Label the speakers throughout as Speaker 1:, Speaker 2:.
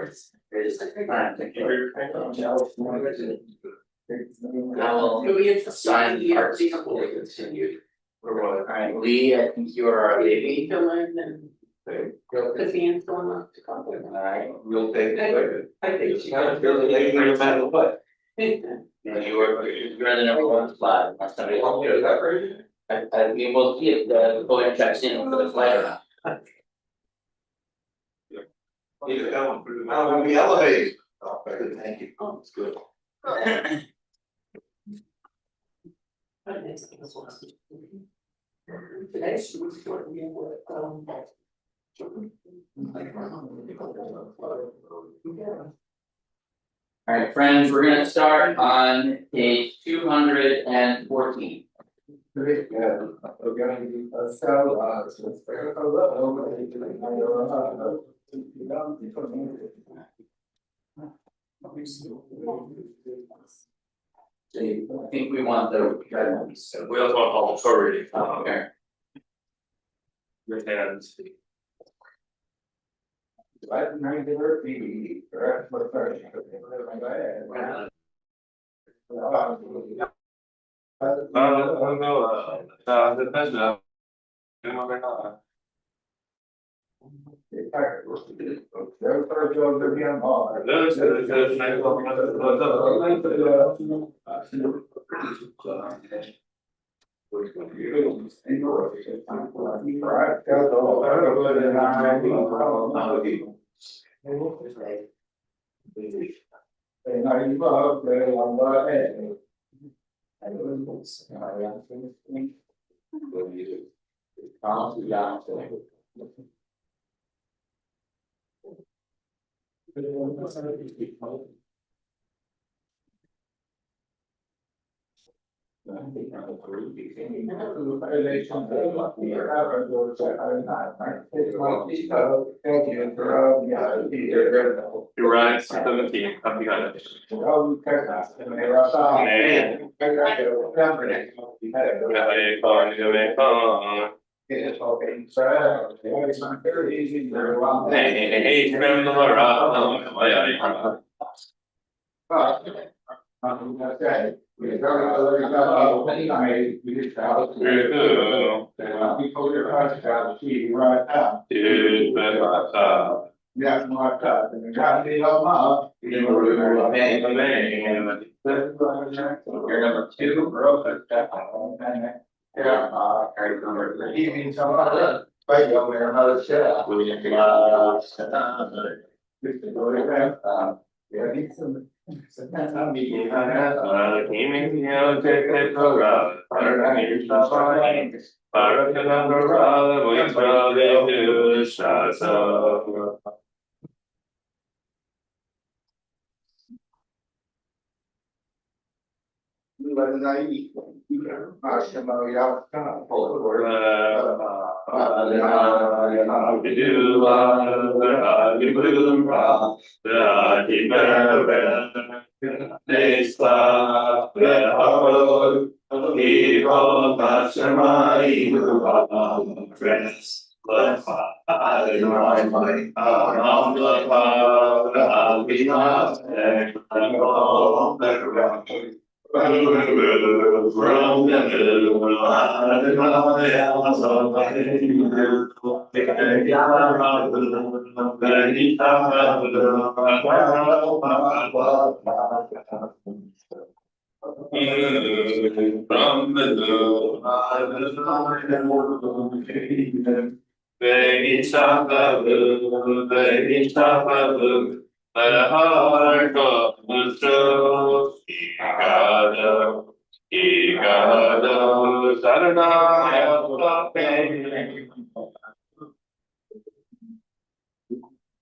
Speaker 1: course. Thank you. Now we'll sign the arts before we continue. Alright, Lee, I think you are our baby.
Speaker 2: Because the end's going off to college.
Speaker 1: Alright, we'll take it.
Speaker 2: I think she
Speaker 1: Kind of feel the lady no matter what. You're the number one spot, unless somebody else does that for you. I mean, we'll see if the boy checks in for the flight or not.
Speaker 3: We'll be elevated. Oh, thank you.
Speaker 2: Oh,
Speaker 3: It's good.
Speaker 2: Today she was working with,
Speaker 1: Alright, friends, we're gonna start on page 214. I think we want the guidelines.
Speaker 4: We also want all the reading.
Speaker 1: Okay.
Speaker 4: Your hands. You're right, 17, come behind it.
Speaker 3: Yeah, my God, and try to be up.
Speaker 1: You're number 2, bro. Yeah,
Speaker 3: Even some other, like over there, another set. Yeah, he's some. Sometimes I'm being.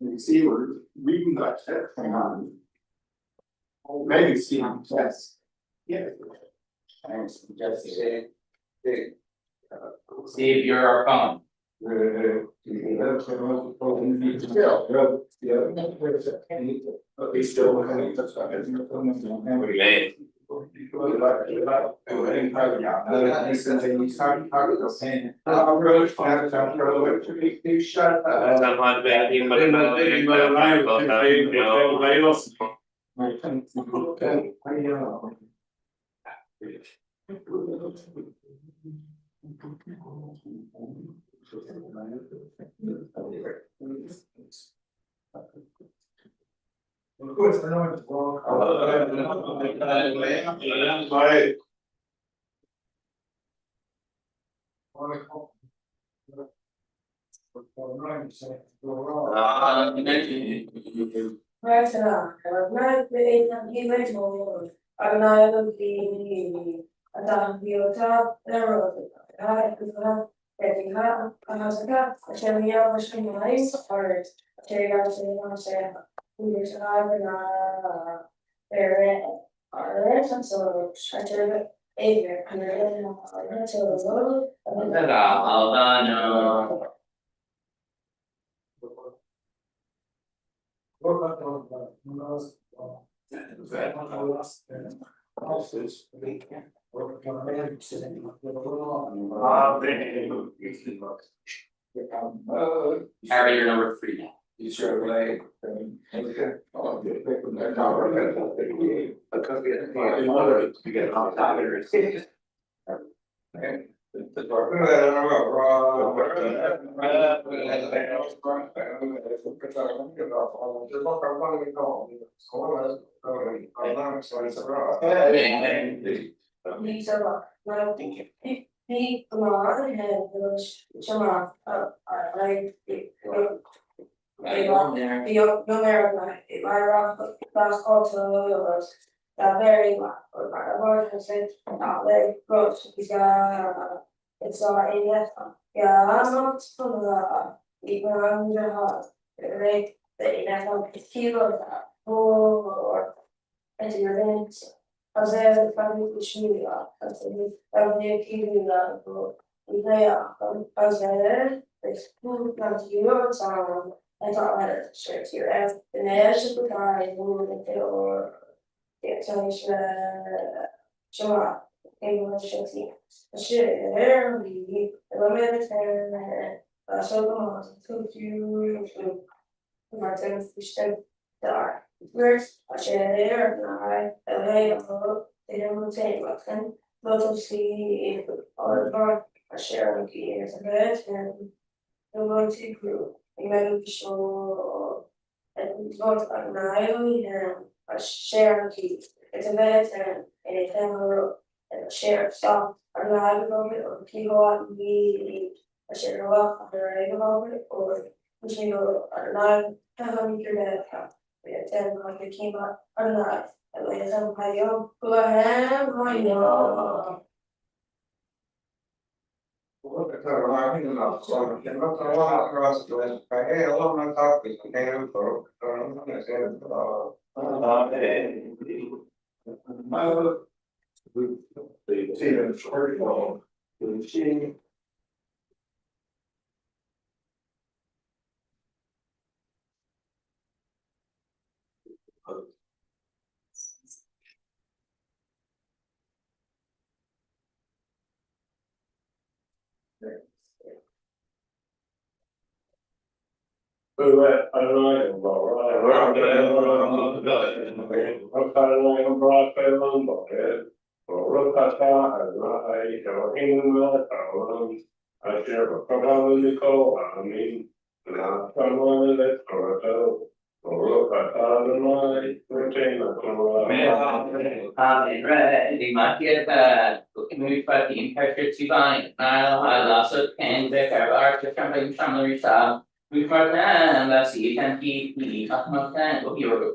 Speaker 3: You see, we're reading that text thing on. Maybe see on test. Yeah.
Speaker 1: thanks, Jesse. See if you're our phone.
Speaker 3: Of course, I know it's wrong.
Speaker 1: Harry, you're number 3 now.
Speaker 3: You sure like.
Speaker 1: Ready, my dear God, we fucking perfect divine, I lost a pen, the car, the company, family, stuff. We fuck them, let's see, can keep me, fuck my plan, go here.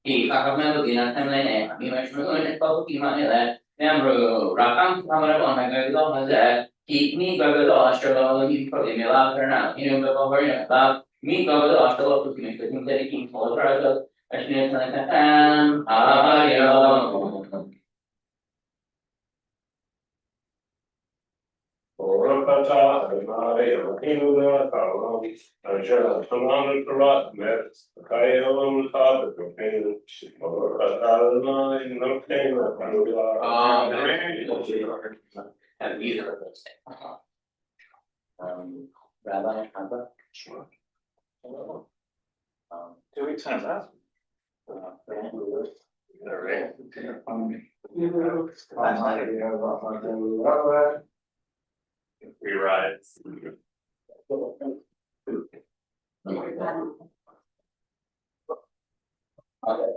Speaker 1: He fuck them, we not them, and we much more than a keep my head. Namro, Rakam, Kamara, I go on that. Keep me, go to the Australia, you probably me loud her now, you know, go over about me, go to the Australia, to me, the king, for the I should like a Have either of those things. Rabbi, Rabbi.
Speaker 4: Sure.
Speaker 1: Um,
Speaker 4: 2 weeks times out. We ride.
Speaker 1: Okay.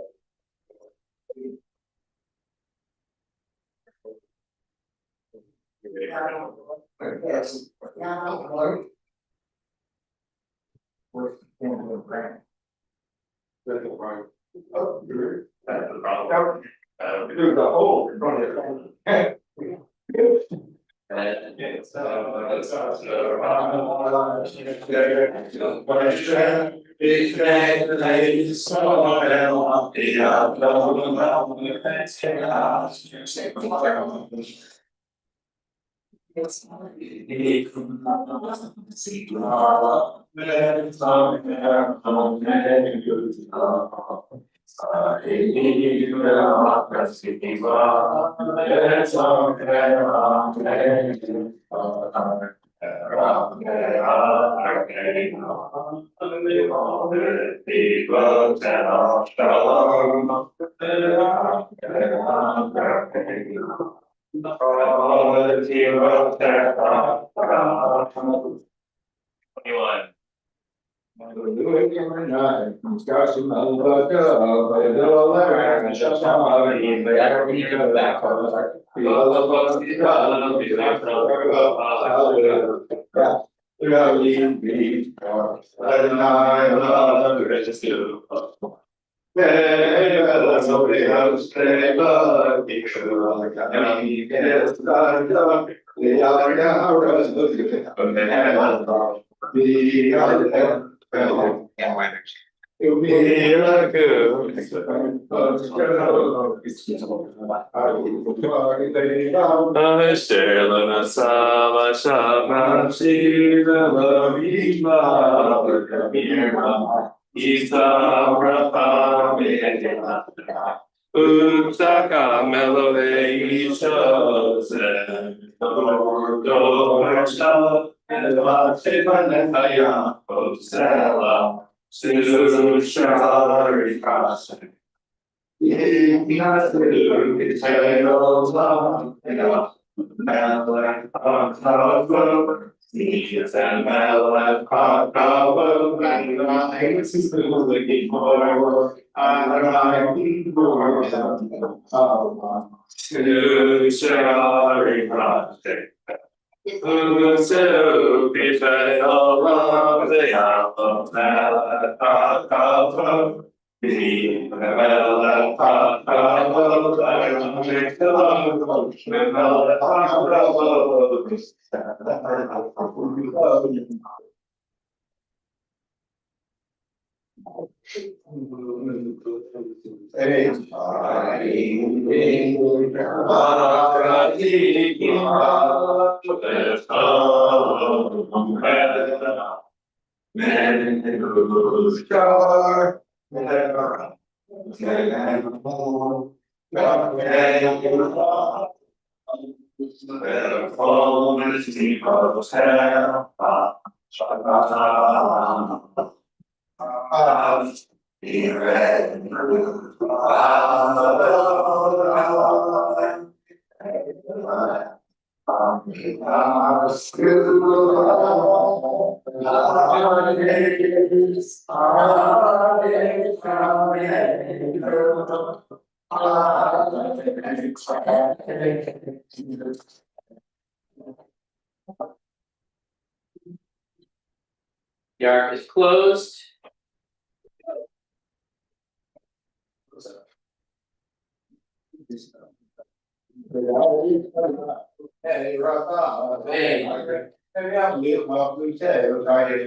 Speaker 3: Yes. Oh,
Speaker 4: That's the problem.
Speaker 3: there's a hole in front of it.
Speaker 4: It's
Speaker 1: The ark is closed.
Speaker 3: Hey, Rafa. Hey. Maybe I'll leave my blue tail. I get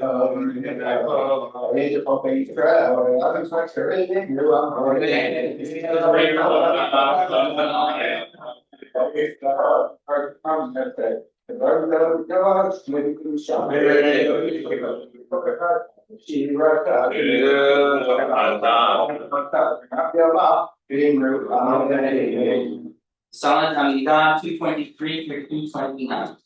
Speaker 3: need to pop in travel. I'm not sure anything. You're
Speaker 1: Psalm 223 through 229.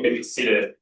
Speaker 4: Maybe seated.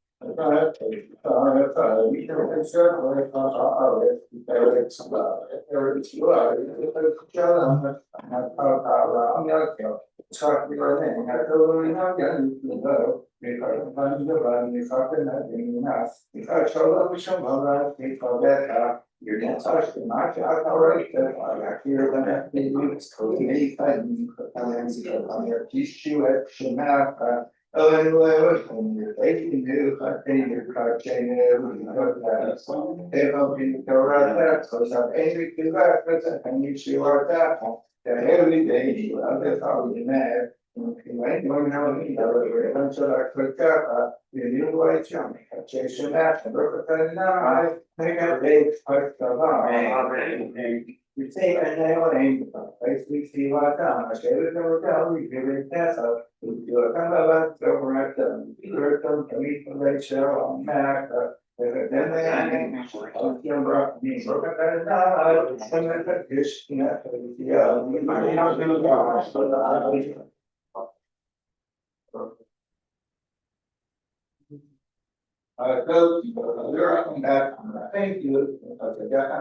Speaker 3: We say, and I want to basically see what I share it over down, we give it that up. We do a kind of like the right, can we share on Mac, then they broke that out, and then fish, yeah, we might have to go. Go, you're up and back, thank you, I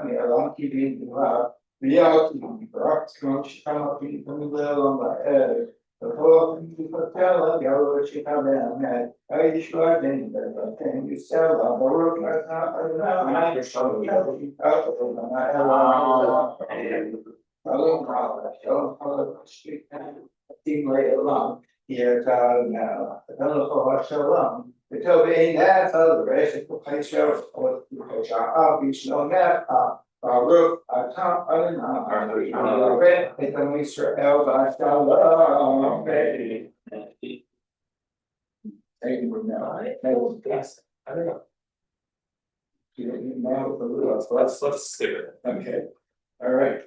Speaker 3: mean, a long keeping you up. Reality, perhaps, she come up in the middle of my head. The whole thing you could tell, I go, she come in, and I sure didn't, but can you sell on the road right now? I don't know, I just saw you out of my head. I don't know, I don't know, street, I think later along, here, now, I don't know for what so long. The Toby, that's all the rest of the place, or I'll be snow that, roof, top, I don't know, red, it's a Mr. L. I shall baby. Thank you, no, yes, I don't know. You didn't know the rules,
Speaker 4: Let's skip it.
Speaker 3: okay, all right,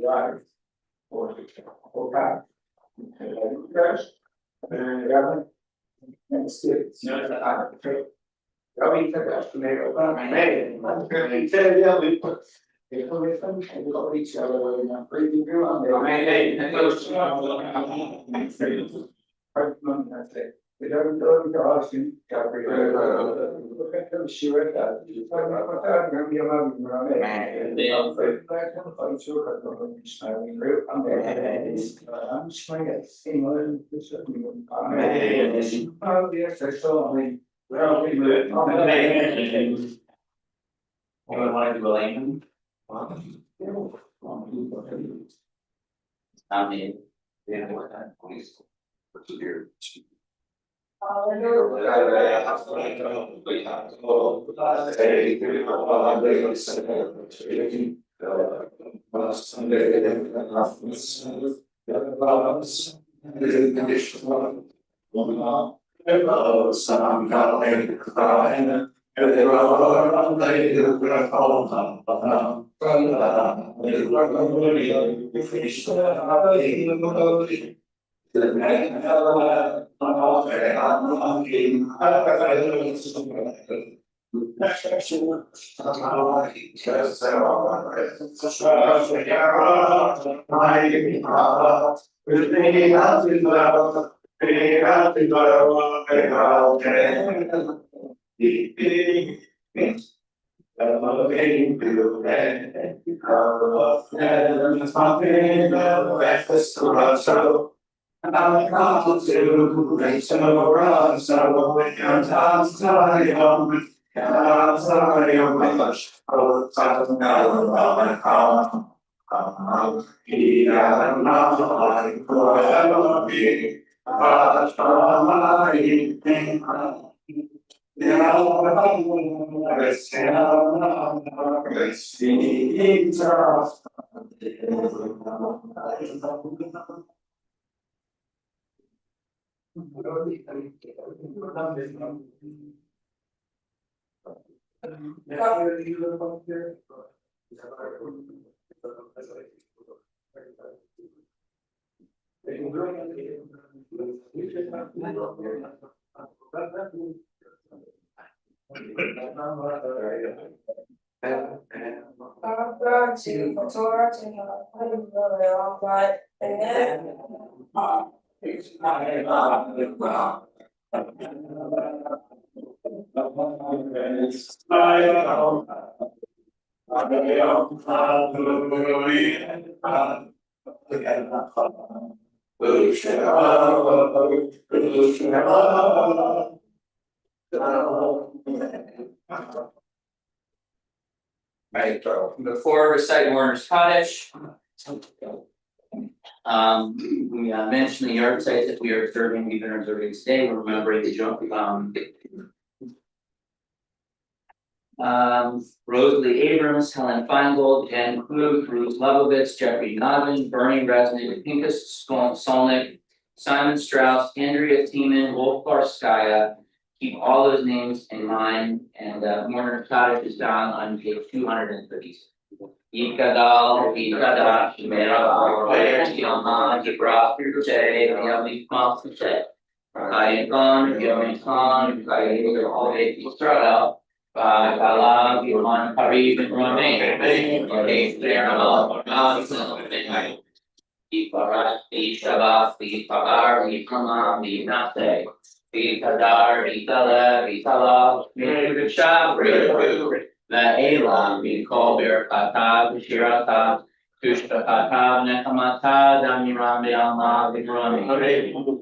Speaker 3: drive. Okay. Let's see. Robbie took us to make a man. I'm going to tell you, we put. If we got each other, we're going to breathe you on the man. That's it. We don't go to Austin. Look at them, she read that. You're talking about that, you're going to be a man. They are very glad to find you. I'm just trying to see one. Oh, yes, I saw me. Well, we live.
Speaker 1: You want to do a lane? I mean, yeah, what that police. What's here?
Speaker 5: Some calling crying. They were on the
Speaker 1: Right, before reciting Warner's Cottage. We mentioned the yard sites that we are observing, we've been observing today, we're remembering the jump, Rosalie Abrams, Helen Feingold, Jen Klug, Bruce Lebovitz, Jeffrey Nobbin, Bernie Resnick, Pinkus Solnick, Simon Strauss, Andrea Tiemann, Wolfgar Skaya. Keep all those names in mind, and Warner Cottage is down on page 236. Ikadal, Ikadash, Merabal, Yama, Gibra, Jay, Yami, Maltuche. Kayagon, Yomiton, Kayagon, Ove, Israel. Kala, Yuman, Parib, and Rame. Okay, there are all Iparat, Ishabas, Ipagar, Ipama, Inate. Ikadar, Itala, Itala, Mirusha, La Ela, we call Berakata, Shirata, Tushtakata, Nekamata, Damirami Alma, Vigrami,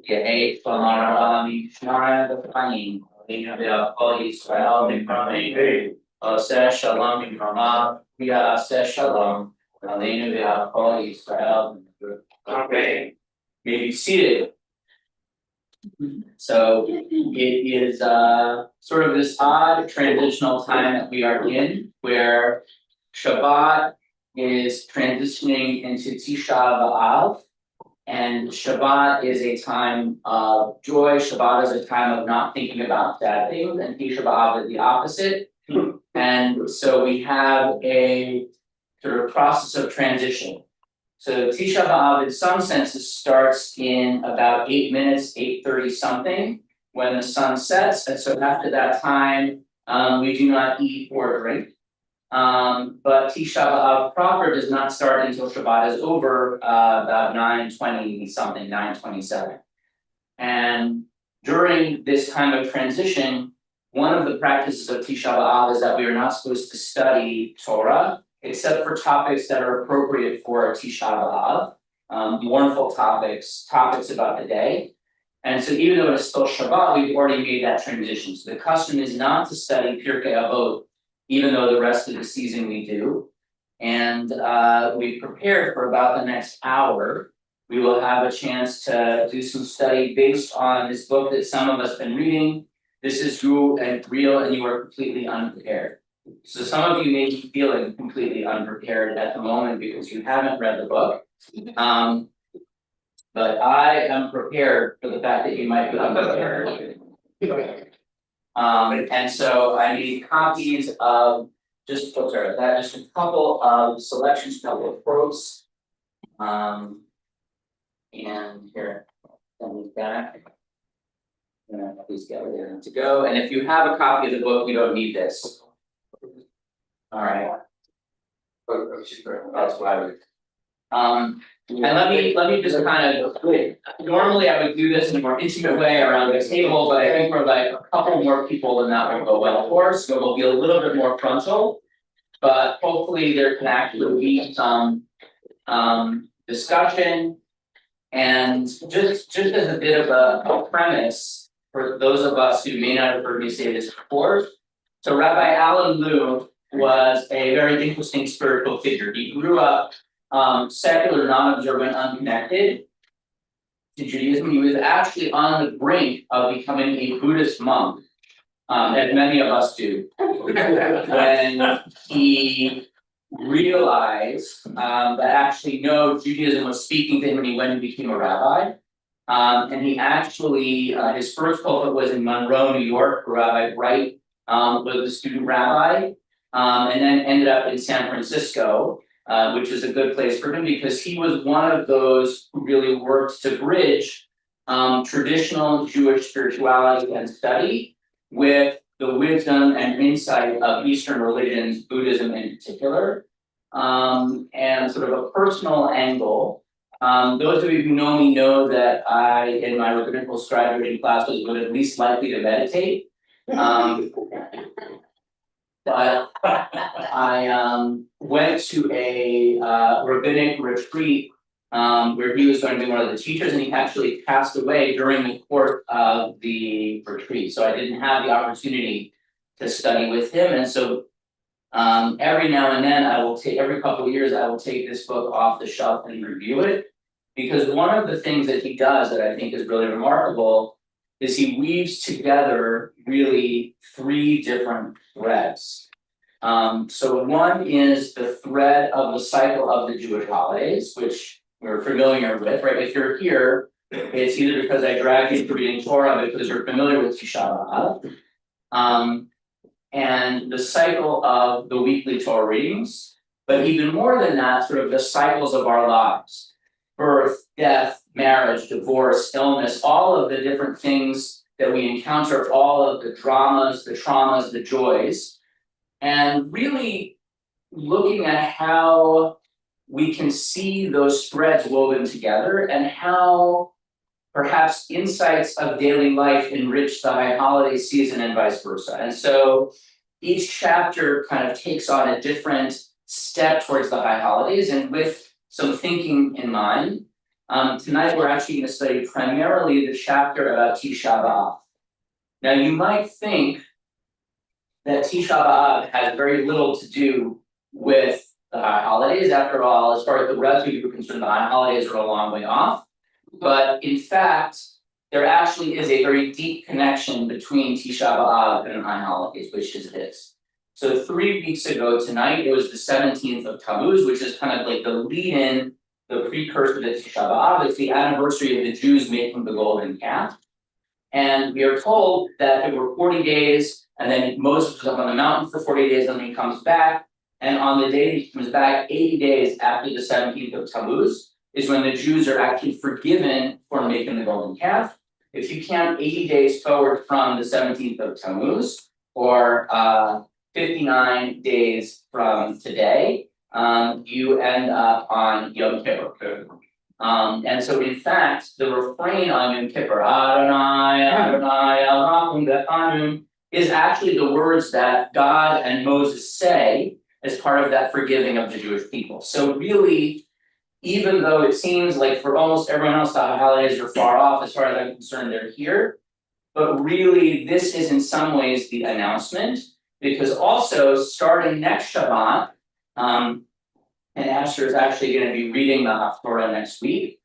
Speaker 1: Yehe, Samarami, Shmara, the Pain, Lina Via, Paul Israel, Vigrami, Ose Shalom, Vigrama, Via Ase Shalom, Lina Via, Paul Israel, Vigrami. May be seated. So it is sort of this odd transitional time that we are in, where Shabbat is transitioning into Tisha B'av, and Shabbat is a time of joy. Shabbat is a time of not thinking about bad things, and Tisha B'av is the opposite. And so we have a sort of process of transition. So Tisha B'av in some senses starts in about 8 minutes, 8:30 something, when the sun sets, and so after that time, we do not eat or drink. But Tisha B'av proper does not start until Shabbat is over, about 9:20 something, 9:27. And during this time of transition, one of the practices of Tisha B'av is that we are not supposed to study Torah, except for topics that are appropriate for Tisha B'av, mournful topics about the day. And so even though it's still Shabbat, we've already made that transition. So the custom is not to study Pirkei Avot, even though the rest of the season we do. And we've prepared for about the next hour. We will have a chance to do some study based on this book that some of us have been reading. This is real, and you are completely unprepared. So some of you may be feeling completely unprepared at the moment because you haven't read the book. But I am prepared for the fact that you might be unprepared. And so I need copies of just a couple of selections, couple of quotes. And here, send these back. Please get ready to go. And if you have a copy of the book, we don't need this. All right. That's why we. And let me just kind of, normally I would do this in a more intimate way around the table, but I think we're like a couple more people and that will go well for us, so we'll be a little bit more frontal. But hopefully there can actually be some discussion. And just as a bit of a premise for those of us who may not have heard me say this before. So Rabbi Alan Lew was a very interesting spiritual figure. He grew up secular, non-observant, unconnected to Judaism. He was actually on the brink of becoming a Buddhist monk, as many of us do, when he realized that actually no, Judaism was speaking to him when he went and became a rabbi. And he actually, his first pulpit was in Monroe, New York, where Rabbi Bright was the student rabbi, and then ended up in San Francisco, which is a good place for him because he was one of those who really worked to bridge traditional Jewish spirituality and study with the wisdom and insight of Eastern religions, Buddhism in particular, and sort of a personal angle. Those of you who know me know that I, in my rabbinical scribe reading classes, was at least likely to meditate. But I went to a rabbinic retreat where he was going to be one of the teachers, and he actually passed away during the course of the retreat. So I didn't have the opportunity to study with him, and so every now and then every couple of years I will take this book off the shelf and review it, because one of the things that he does that I think is really remarkable is he weaves together really 3 different threads. So one is the thread of the cycle of the Jewish holidays, which we're familiar with, right? If you're here, it's either because I dragged you to reading Torah because you're familiar with Tisha B'av, and the cycle of the weekly Torah readings, but even more than that, sort of the cycles of our lives. Birth, death, marriage, divorce, illness, all of the different things that we encounter, all of the dramas, the traumas, the joys, and really looking at how we can see those threads woven together and how perhaps insights of daily life enrich the high holiday season and vice versa. And so each chapter kind of takes on a different step towards the high holidays, and with some thinking in mind. Tonight we're actually going to study primarily the chapter about Tisha B'av. Now you might think that Tisha B'av has very little to do with the high holidays. After all, as far as the rest of you are concerned, the high holidays are a long way off. But in fact, there actually is a very deep connection between Tisha B'av and high holidays, which is this. So 3 weeks ago tonight, it was the 17th of Tammuz, which is kind of like the lead-in, the precursor to Tisha B'av. It's the anniversary of the Jews making the golden calf. And we are told that there were 40 days, and then Moses was up on the mountain for 40 days, and then he comes back. And on the day he comes back, 80 days after the 17th of Tammuz, is when the Jews are actually forgiven for making the golden calf. If you count 80 days forward from the 17th of Tammuz, or 59 days from today, you end up on Yom Kippur. And so in fact, the refrain on Yom Kippur, Adonai, Adonai, Elohim B'Chanun, is actually the words that God and Moses say as part of that forgiving of the Jewish people. So really, even though it seems like for almost everyone else the holidays are far off, as far as I'm concerned, they're here. But really, this is in some ways the announcement, because also starting next Shabbat, and Asher is actually going to be reading the Haftorah next week,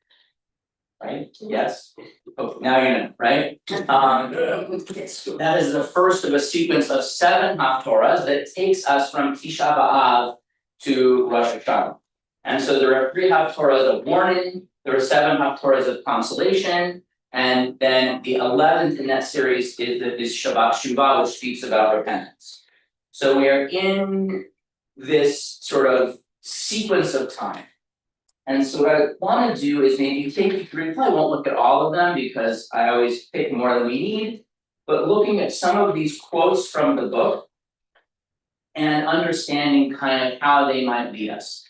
Speaker 1: right? Yes. Oh, now you know, right? That is the first of a sequence of 7 Haftorahs that takes us from Tisha B'av to Rosh Hashanah. And so there are 3 Haftorahs of warning, there are 7 Haftorahs of consolation, and then the 11th in that series is Shabbat Shuvah, which speaks about repentance. So we are in this sort of sequence of time. And so what I want to do is maybe take you through, probably won't look at all of them because I always pick more than we need, but looking at some of these quotes from the book and understanding kind of how they might lead us.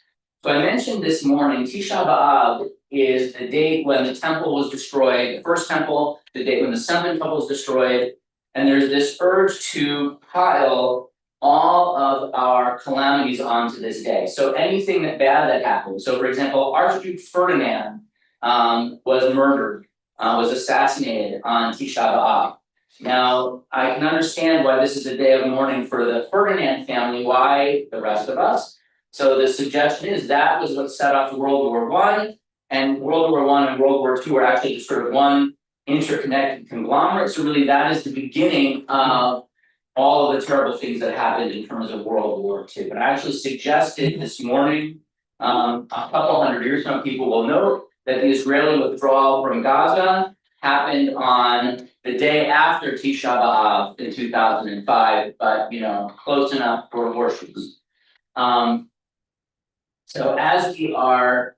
Speaker 1: So I mentioned this morning, Tisha B'av is the date when the temple was destroyed, the first temple, the date when the second temple was destroyed, and there's this urge to pile all of our calamities onto this day. So anything bad that happened. So for example, Archduke Ferdinand was murdered, was assassinated on Tisha B'av. Now, I can understand why this is a day of mourning for the Ferdinand family, why the rest of us. So the suggestion is that was what set off World War I, and World War I and World War II were actually just sort of one interconnected conglomerate. So really that is the beginning of all of the terrible things that happened in terms of World War II. But I actually suggested this morning, a couple hundred years ago, people will note that the Israeli withdrawal from Gaza happened on the day after Tisha B'av in 2005, but close enough for worships. So as we are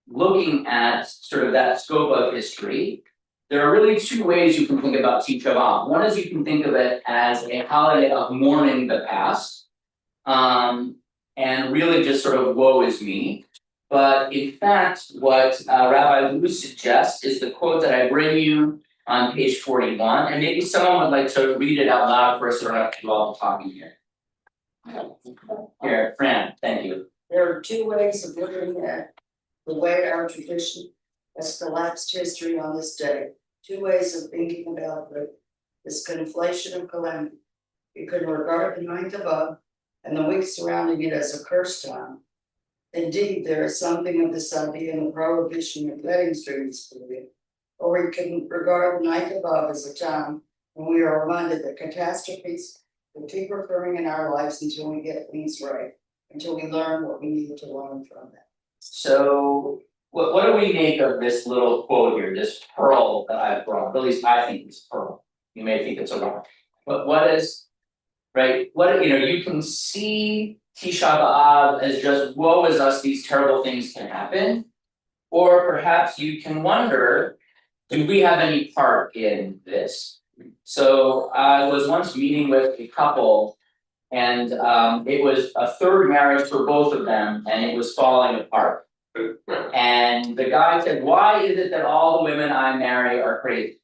Speaker 1: looking at sort of that scope of history, there are really 2 ways you can think about Tisha B'av. One is you can think of it as a holiday of mourning the past, and really just sort of woe is me. But in fact, what Rabbi Lou suggests is the quote that I bring you on page 41, and maybe someone would like to read it out loud for us, so I don't have to do all the talking here. Here, Fran, thank you.
Speaker 6: There are 2 ways of looking at the way our tradition has collapsed history on this day. 2 ways of thinking about this conflation of calamity. You can regard the 9th of Av and the week surrounding it as a cursed time. Indeed, there is something of this idea in the prohibition of weddings during this period. Or we can regard the 9th of Av as a time when we are reminded that catastrophes will keep occurring in our lives until we get things right, until we learn what we need to learn from them.
Speaker 1: So what do we make of this little quote here, this pearl that I've brought? At least I think it's a pearl. You may think it's a rock. But what is right? What, you can see Tisha B'av as just woe is us, these terrible things can happen. Or perhaps you can wonder, do we have any part in this? So I was once meeting with a couple and it was a third marriage for both of them and it was falling apart. And the guy said, why is it that all the women I marry are crazy?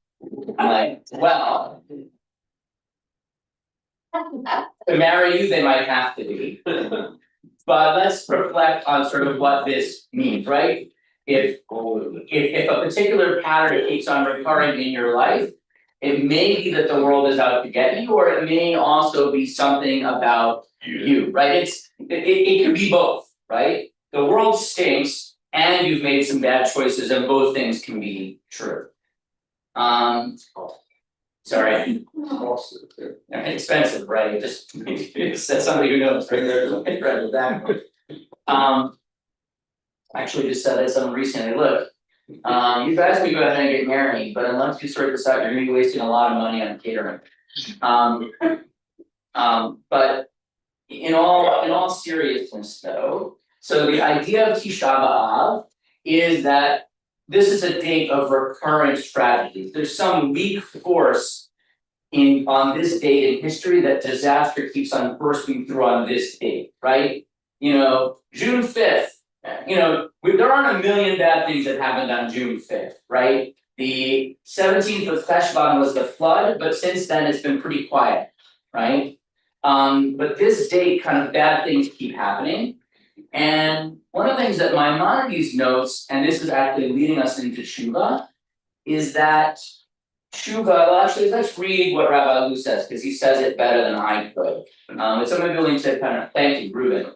Speaker 1: I'm like, well. To marry you, they might have to be. But let's reflect on sort of what this means, right? If a particular pattern keeps on recurring in your life, it may be that the world is out to get you, or it may also be something about you, right? It could be both, right? The world stinks and you've made some bad choices, and both things can be true. Sorry. Expensive, right? Just says somebody who knows, right there, right, exactly. Actually just said that someone recently, look, you guys can go ahead and get married, but unless you sort this out, you're gonna be wasting a lot of money on catering. But in all seriousness though, so the idea of Tisha B'av is that this is a date of recurrent tragedies. There's some weak force on this date in history that disaster keeps on bursting through on this date, right? June 5th, there aren't a million bad things that happened on June 5th, right? The 17th of Teshvan was the flood, but since then it's been pretty quiet, right? But this date, kind of bad things keep happening. And one of the things that Maimonides notes, and this is actually leading us into Tshuva, is that Tshuva, well actually let's read what Rabbi Lu says, because he says it better than I could. It's somebody willing to kind of thank you, Reuben.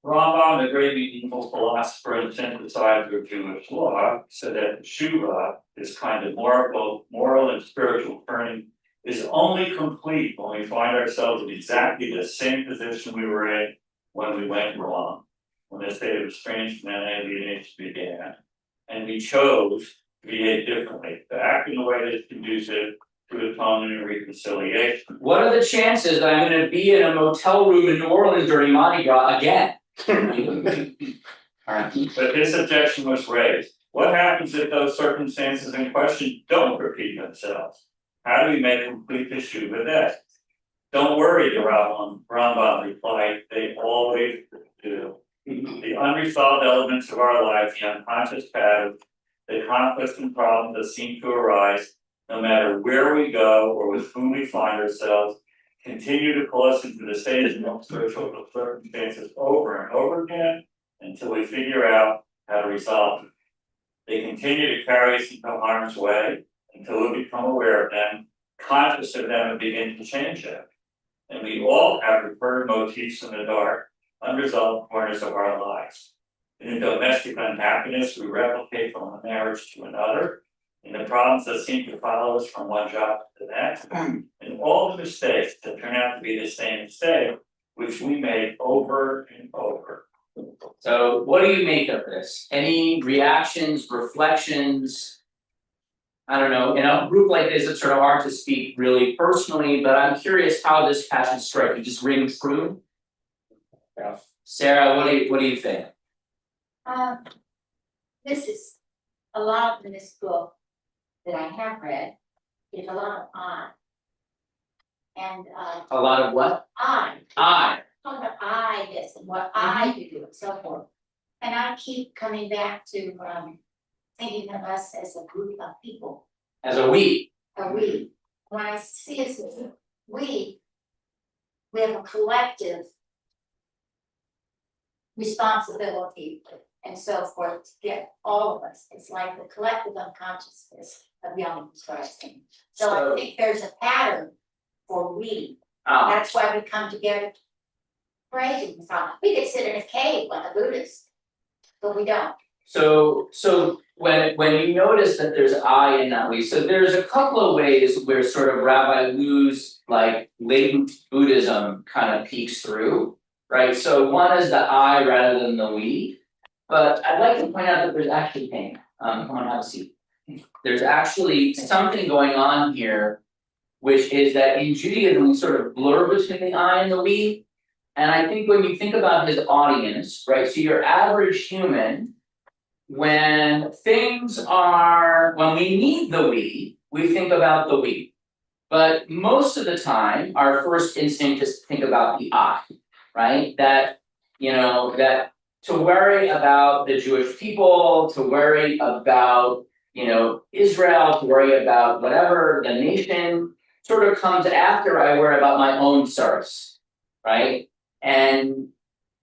Speaker 5: Rambam, the great medieval philosopher and synthesizer of Jewish law, said that Tshuva, this kind of moral and spiritual turning, is only complete when we find ourselves in exactly the same position we were in when we went wrong, when this state of estrangement and alienation began, and we chose to behave differently, to act in a way that's conducive to atonement and reconciliation.
Speaker 1: What are the chances that I'm going to be in a motel room in New Orleans during Mardi Gras again? Alright.
Speaker 5: But this objection was raised. What happens if those circumstances in question don't repeat themselves? How do we make complete teshuvah then? Don't worry, the Rambam replied, they always do. The unresolved elements of our life, the unconscious patterns, the conflicts and problems that seem to arise, no matter where we go or with whom we find ourselves, continue to pull us into the stage of spiritual circumstances over and over again until we figure out how to resolve them. They continue to carry us into harm's way until we become aware of them, conscious of them, and begin to change them. And we all have recurring motifs in the dark, unresolved corners of our lives. In domestic unhappiness, we replicate from one marriage to another. In the problems that seem to follow us from one job to the next, and all the mistakes that turn out to be the same mistake, which we make over and over.
Speaker 1: So what do you make of this? Any reactions, reflections? I don't know, in a group like this, it's sort of hard to speak really personally, but I'm curious how this passage strikes you. Just ring true? Yeah. Sarah, what do you think?
Speaker 7: This is a lot in this book that I have read. It's a lot of I. And
Speaker 1: A lot of what?
Speaker 7: I.
Speaker 1: I.
Speaker 7: Talk about I this and what I do and so forth. And I keep coming back to thinking of us as a group of people.
Speaker 1: As a we.
Speaker 7: A we. When I see us as we have a collective responsibility and so forth to get all of us. It's like the collective unconsciousness of young expressing. So I think there's a pattern for we. That's why we come together to pray. We could sit in a cave like a Buddhist, but we don't.
Speaker 1: So when you notice that there's I in that we, so there's a couple of ways where sort of Rabbi Lu's like latent Buddhism kind of peeks through, right? So one is the I rather than the we, but I'd like to point out that there's actually pain. Come on, have a seat. There's actually something going on here which is that in Judaism, we sort of blur between the I and the we. And I think when you think about his audience, right, so your average human, when we need the we think about the we. But most of the time, our first instinct is to think about the I, right? That to worry about the Jewish people, to worry about, Israel, to worry about whatever the nation sort of comes after I worry about my own service, right? And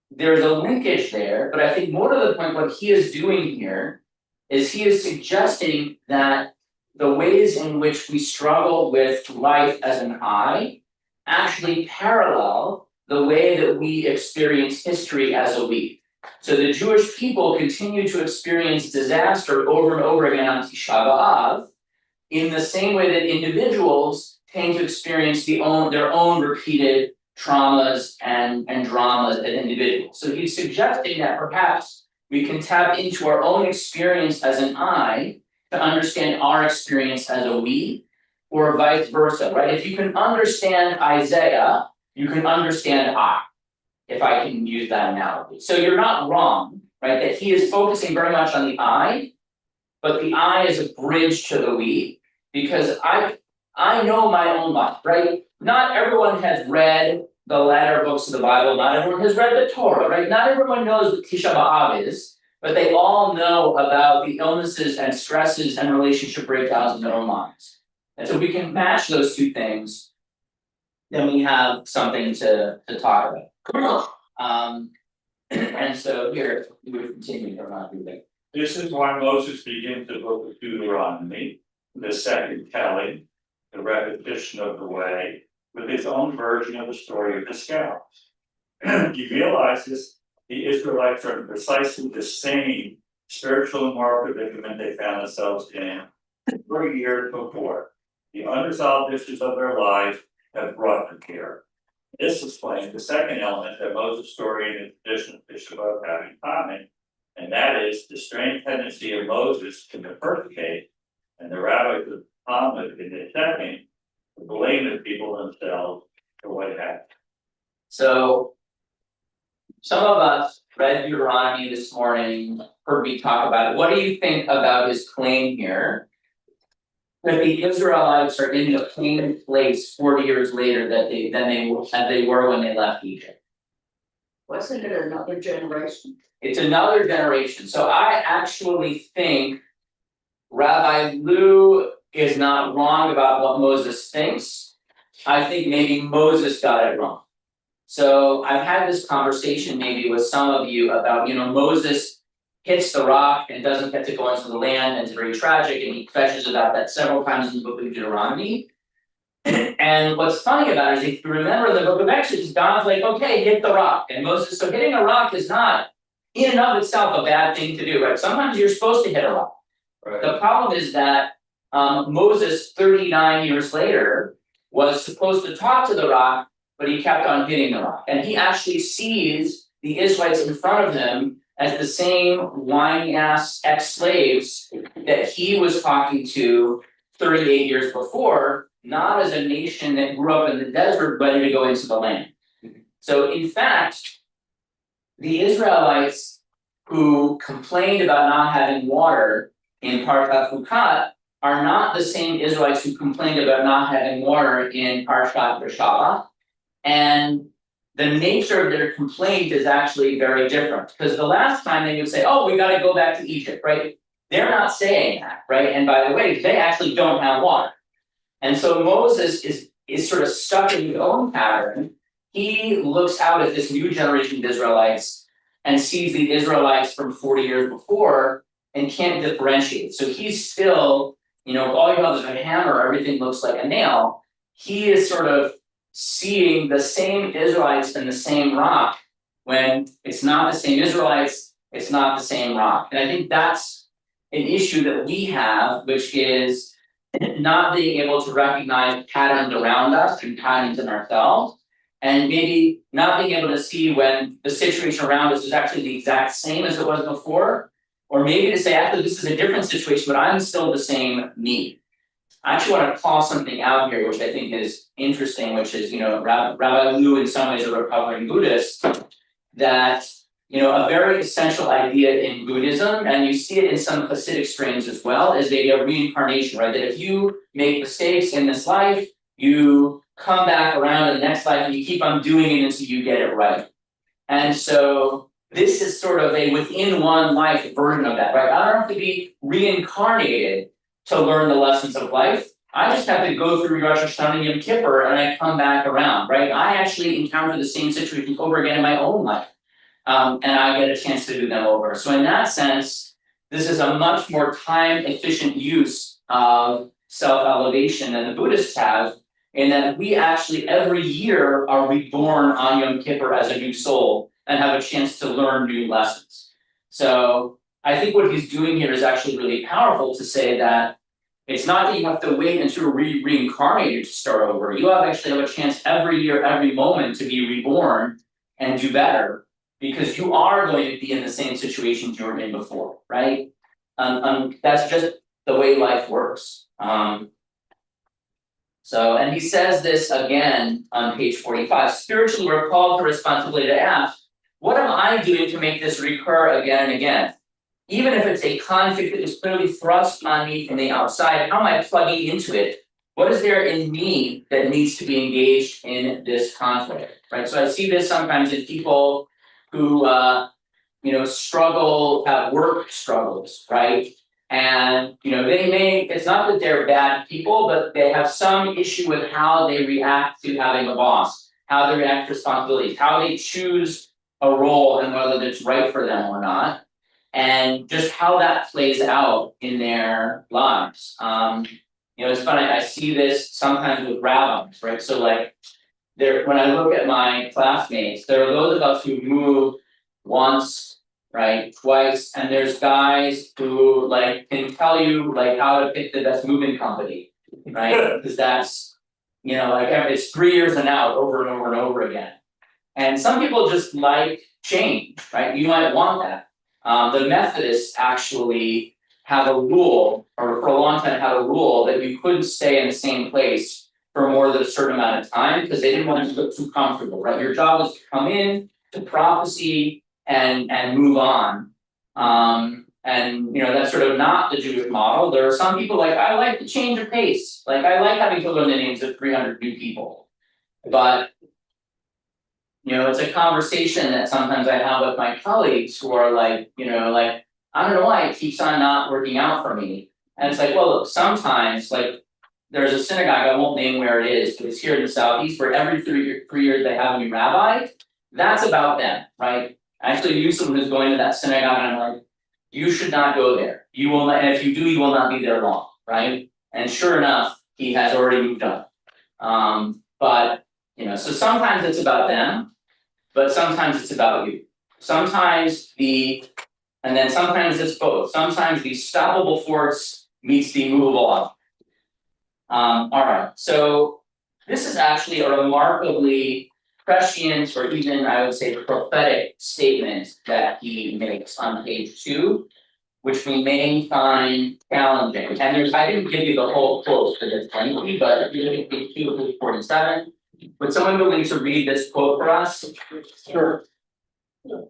Speaker 1: there's a linkage there, but I think more to the point, what he is doing here is he is suggesting that the ways in which we struggle with life as an I actually parallel the way that we experience history as a we. So the Jewish people continue to experience disaster over and over again on Tisha B'av, in the same way that individuals tend to experience their own repeated traumas and dramas as individuals. So he's suggesting that perhaps we can tap into our own experience as an I to understand our experience as a we, or vice versa, right? If you can understand Isaiah, you can understand I, if I can use that analogy. So you're not wrong, right? That he is focusing very much on the I, but the I is a bridge to the we, because I know my own life, right? Not everyone has read the latter books of the Bible, not everyone has read the Torah, right? Not everyone knows what Tisha B'av is, but they all know about the illnesses and stresses and relationship breakdowns in their own lives. And so we can match those two things, then we have something to talk about. And so here, we would continue from not doing.
Speaker 5: This is why Moses begins the book of Deuteronomy, the second telling, the repetition of the way, with his own version of the story of the scouts. He realizes the Israelites are in precisely the same spiritual and moral predicament they found themselves in 4 years before. The unresolved issues of their life have brought them here. This explains the second element that Moses' story and the tradition of Tisha B'av have in common, and that is the strange tendency of Moses in the first case, and the rabbis of Talmud in the second, to blame the people themselves for what happened.
Speaker 1: So some of us read Deuteronomy this morning, heard me talk about it. What do you think about his claim here? That the Israelites are in the same place 40 years later than they were when they left Egypt.
Speaker 6: Wasn't it another generation?
Speaker 1: It's another generation. So I actually think Rabbi Lou is not wrong about what Moses thinks. I think maybe Moses got it wrong. So I've had this conversation maybe with some of you about, Moses hits the rock and doesn't get to go into the land, and it's very tragic, and he fetches about that several times in the book of Deuteronomy. And what's funny about it is, if you remember in the book of Exodus, God's like, okay, hit the rock. And Moses, so hitting a rock is not in and of itself a bad thing to do, right? Sometimes you're supposed to hit a rock. Right. The problem is that Moses, 39 years later, was supposed to talk to the rock, but he kept on hitting the rock. And he actually sees the Israelites in front of him as the same whiny ass ex-slaves that he was talking to 38 years before, not as a nation that grew up in the desert ready to go into the land. So in fact, the Israelites who complained about not having water in Parshat Chukat are not the same Israelites who complained about not having water in Parshat Shabbat. And the nature of their complaint is actually very different, because the last time they would say, oh, we got to go back to Egypt, right? They're not saying that, right? And by the way, they actually don't have water. And so Moses is sort of stuck in his own pattern. He looks out at this new generation of Israelites and sees the Israelites from 40 years before and can't differentiate. So he's still, all you have is a hammer, everything looks like a nail. He is sort of seeing the same Israelites and the same rock, when it's not the same Israelites, it's not the same rock. And I think that's an issue that we have, which is not being able to recognize patterns around us and patterns in ourselves, and maybe not being able to see when the situation around us is actually the exact same as it was before, or maybe to say, actually, this is a different situation, but I'm still the same me. I actually want to call something out here, which I think is interesting, which is, Rabbi Liu in some ways a recovering Buddhist, that, a very essential idea in Buddhism, and you see it in some Hasidic strains as well, is the idea of reincarnation, right? That if you make mistakes in this life, you come back around in the next life and you keep on doing it until you get it right. And so this is sort of a within one life version of that, right? I don't have to be reincarnated to learn the lessons of life. I just have to go through Rosh Hashanah and Yom Kippur and I come back around, right? I actually encounter the same situations over again in my own life. And I get a chance to do them over. So in that sense, this is a much more time efficient use of self-elevation than the Buddhists have, in that we actually every year are reborn on Yom Kippur as a new soul and have a chance to learn new lessons. So I think what he's doing here is actually really powerful to say that it's not that you have to wait until you're reincarnated to start over. You actually have a chance every year, every moment to be reborn and do better, because you are going to be in the same situations you were in before, right? That's just the way life works. And he says this again on page 45. Spiritually, we're called to responsibility to ask, what am I doing to make this recur again and again? Even if it's a conflict that is clearly thrust on me from the outside, how am I plugging into it? What is there in me that needs to be engaged in this conflict, right? So I see this sometimes in people who, struggle, have work struggles, right? And, it's not that they're bad people, but they have some issue with how they react to having a boss, how they react to responsibilities, how they choose a role and whether it's right for them or not, and just how that plays out in their lives. It's funny, I see this sometimes with rabbis, right? So when I look at my classmates, there are those of us who moved once, right, twice, and there's guys who can tell you how to pick the best moving company, right? Because that's, it's 3 years and out over and over and over again. And some people just like change, right? You might want that. The Methodists actually have a rule, or for a long time had a rule, that you couldn't stay in the same place for more than a certain amount of time, because they didn't want you to look too comfortable, right? Your job was to come in to prophecy and move on. That's sort of not the Jewish model. There are some people I like the change of pace. I like having to learn the names of 300 new people. But it's a conversation that sometimes I have with my colleagues who are I don't know why it keeps on not working out for me. And it's well, look, sometimes there's a synagogue, I won't name where it is, but it's here in the Southeast, where every 3 years they have a new rabbi. That's about them, right? I actually knew someone who's going to that synagogue, and I'm you should not go there. You will not, and if you do, you will not be there long, right? And sure enough, he has already moved on. So sometimes it's about them, but sometimes it's about you. Sometimes sometimes it's both. Sometimes the stoppable force meets the immovable object. All right, so this is actually a remarkably prescient, or even I would say prophetic statement that he makes on page 2, which we may find challenging. And I didn't give you the whole quote for this lengthy, but if you look at page 2 of page 47, would someone be willing to read this quote for us?
Speaker 8: Sure.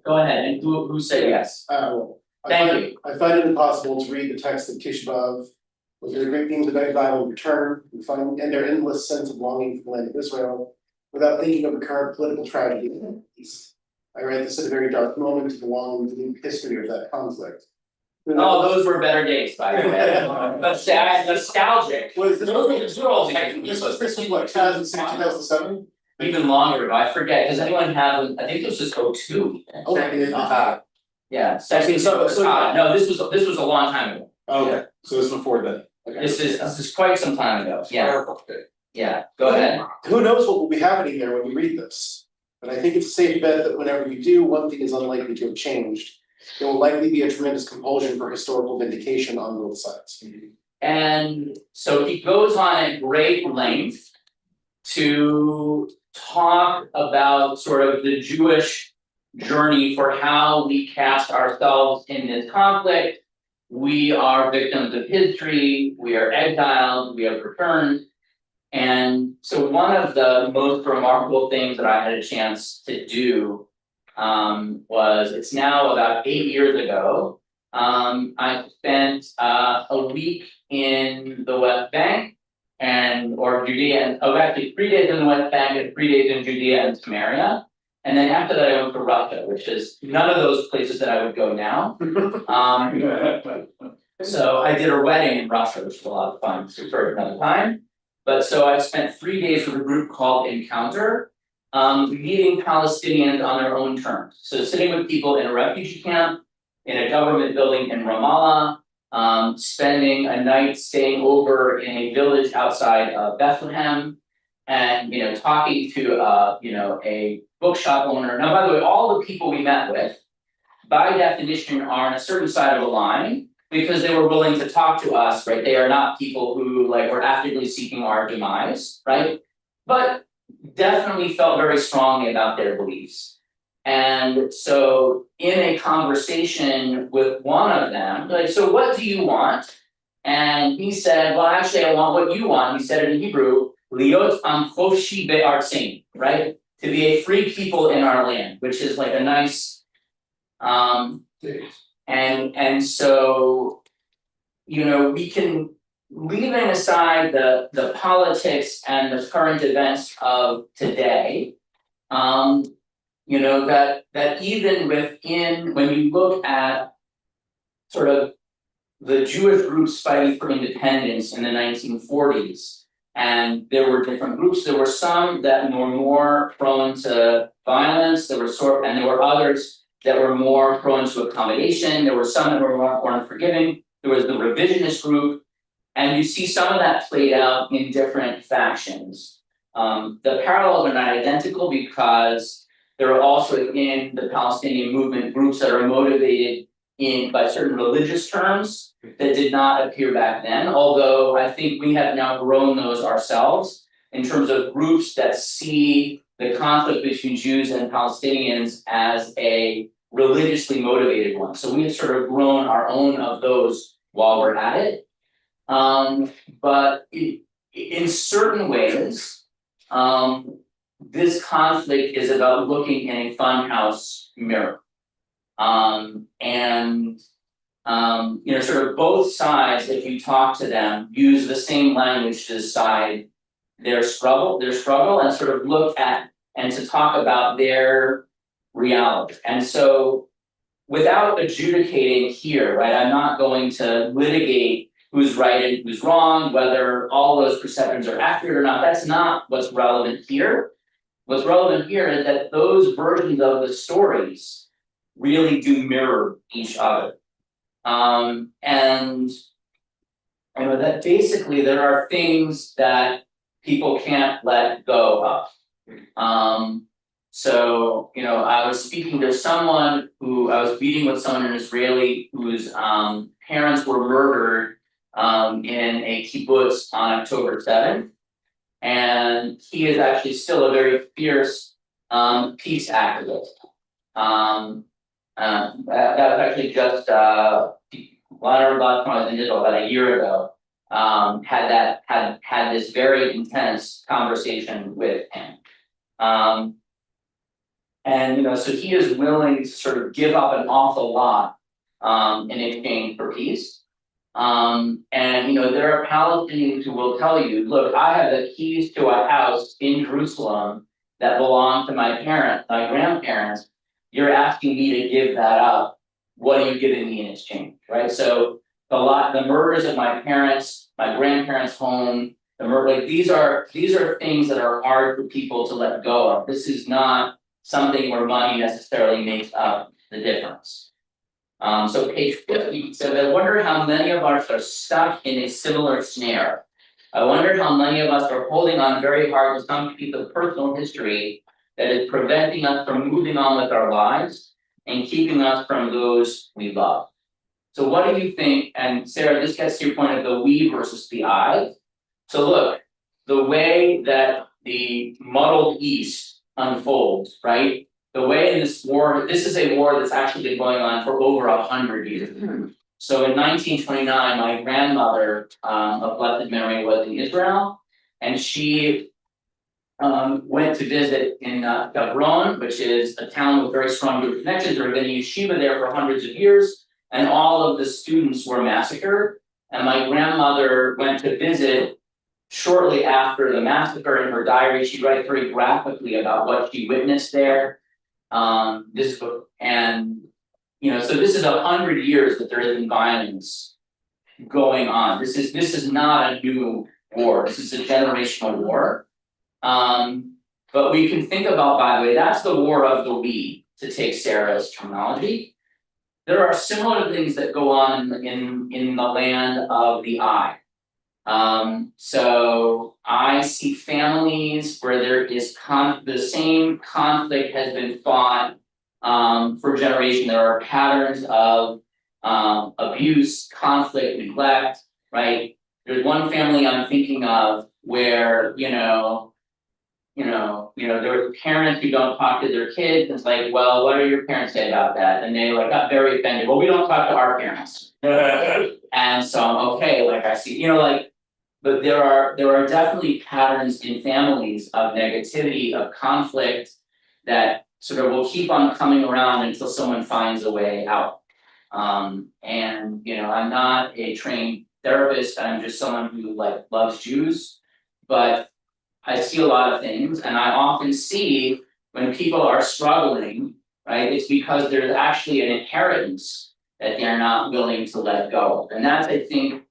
Speaker 1: Go ahead, and who said yes? Thank you.
Speaker 8: I find it impossible to read the text of Tisha B'av with their great themes of exile and return, and their endless sense of longing for the land of Israel, without thinking of the current political tragedy in the East. I write this at a very dark moment to the long history of that conflict.
Speaker 1: Oh, those were better days, by the way. But sad, nostalgic.
Speaker 8: Was this was Christmas what, 2007?
Speaker 1: Even longer ago, I forget, does anyone have, I think it was just 02. Yeah, second, no, this was a long time ago.
Speaker 8: Okay, so this was before then. Okay.
Speaker 1: This is quite some time ago, yeah. Yeah, go ahead.
Speaker 8: Who knows what will be happening there when we read this? But I think it's a safe bet that whenever we do, one thing is unlikely to have changed. There will likely be a tremendous compulsion for historical vindication on both sides.
Speaker 1: And so he goes on at great length to talk about sort of the Jewish journey for how we cast ourselves in this conflict, we are victims of history, we are exiled, we have returned. And so one of the most remarkable things that I had a chance to do was, it's now about 8 years ago. I spent a week in the West Bank or Judea, and actually 3 days in the West Bank and 3 days in Judea and Samaria. And then after that, I went to Russia, which is none of those places that I would go now. So I did a wedding in Russia, which was a lot of fun, for another time. But so I spent 3 days with a group called Encounter, meeting Palestinians on their own terms. So sitting with people in a refugee camp, in a government building in Ramallah, spending a night staying over in a village outside of Bethlehem, and talking to a bookshop owner. Now, by the way, all the people we met with, by definition, are on a certain side of the line because they were willing to talk to us, right? They are not people who were actively seeking our demise, right? But definitely felt very strongly about their beliefs. And so in a conversation with one of them, so what do you want? And he said, well, actually, I want what you want. He said it in Hebrew, liot am chofshi be'artzeinu, right? To be a free people in our land, which is a nice, and so, we can, leaving aside the politics and the current events of today, that even within, when you look at sort of the Jewish groups fighting for independence in the 1940s, and there were different groups. There were some that were more prone to violence. There were others that were more prone to accommodation. There were some that were more unforgiving. There was the revisionist group, and you see some of that played out in different factions. The parallels are not identical because there are also in the Palestinian movement groups that are motivated by certain religious terms that did not appear back then, although I think we have now grown those ourselves in terms of groups that see the conflict between Jews and Palestinians as a religiously motivated one. So we have sort of grown our own of those while we're at it. But in certain ways, this conflict is about looking in a funhouse mirror. Sort of both sides, if you talk to them, use the same language to decide their struggle, and sort of look at and to talk about their reality. And so without adjudicating here, right, I'm not going to litigate who's right and who's wrong, whether all those perceptions are accurate or not. That's not what's relevant here. What's relevant here is that those versions of the stories really do mirror each other. And that basically there are things that people can't let go of. So I was speaking to someone I was meeting with someone, an Israeli whose parents were murdered in a kibbutz on October 7th. And he is actually still a very fierce peace activist. That was actually just last time I was in Israel about a year ago. Had this very intense conversation with him. So he is willing to sort of give up an awful lot in exchange for peace. There are Palestinians who will tell you, look, I have the keys to a house in Jerusalem that belonged to my grandparents. You're asking me to give that up. What are you giving me in exchange, right? So the murders of my parents, my grandparents' home, these are things that are hard for people to let go of. This is not something where money necessarily makes up the difference. So page 50 says, I wonder how many of us are stuck in a similar snare. I wonder how many of us are holding on very hard to some piece of personal history that is preventing us from moving on with our lives and keeping us from those we love. So what do you think? And Sarah, this gets to your point of the we versus the I. So look, the way that the muddled East unfolds, right? The way in this war, this is a war that's actually been going on for over 100 years. So in 1929, my grandmother, of blessed memory, was in Israel, and she went to visit in Gabron, which is a town with very strong Jewish connections. There had been a yeshiva there for hundreds of years, and all of the students were massacred. And my grandmother went to visit shortly after the massacre. In her diary, she writes very graphically about what she witnessed there. This book, and so this is 100 years that there has been violence going on. This is not a new war. This is a generational war. But we can think about, by the way, that's the war of the we, to take Sarah's terminology. There are similar things that go on in the land of the I. So I see families where there is the same conflict has been fought for generations. There are patterns of abuse, conflict, neglect, right? There's one family I'm thinking of where, there are parents who don't talk to their kids. It's like, well, what do your parents say about that? And they got very offended. Well, we don't talk to our parents. And so I'm okay, I see, but there are definitely patterns in families of negativity, of conflict that sort of will keep on coming around until someone finds a way out. And I'm not a trained therapist, I'm just someone who loves Jews, but I see a lot of things, and I often see when people are struggling, right, it's because there's actually an inheritance that they're not willing to let go. And that's, I think,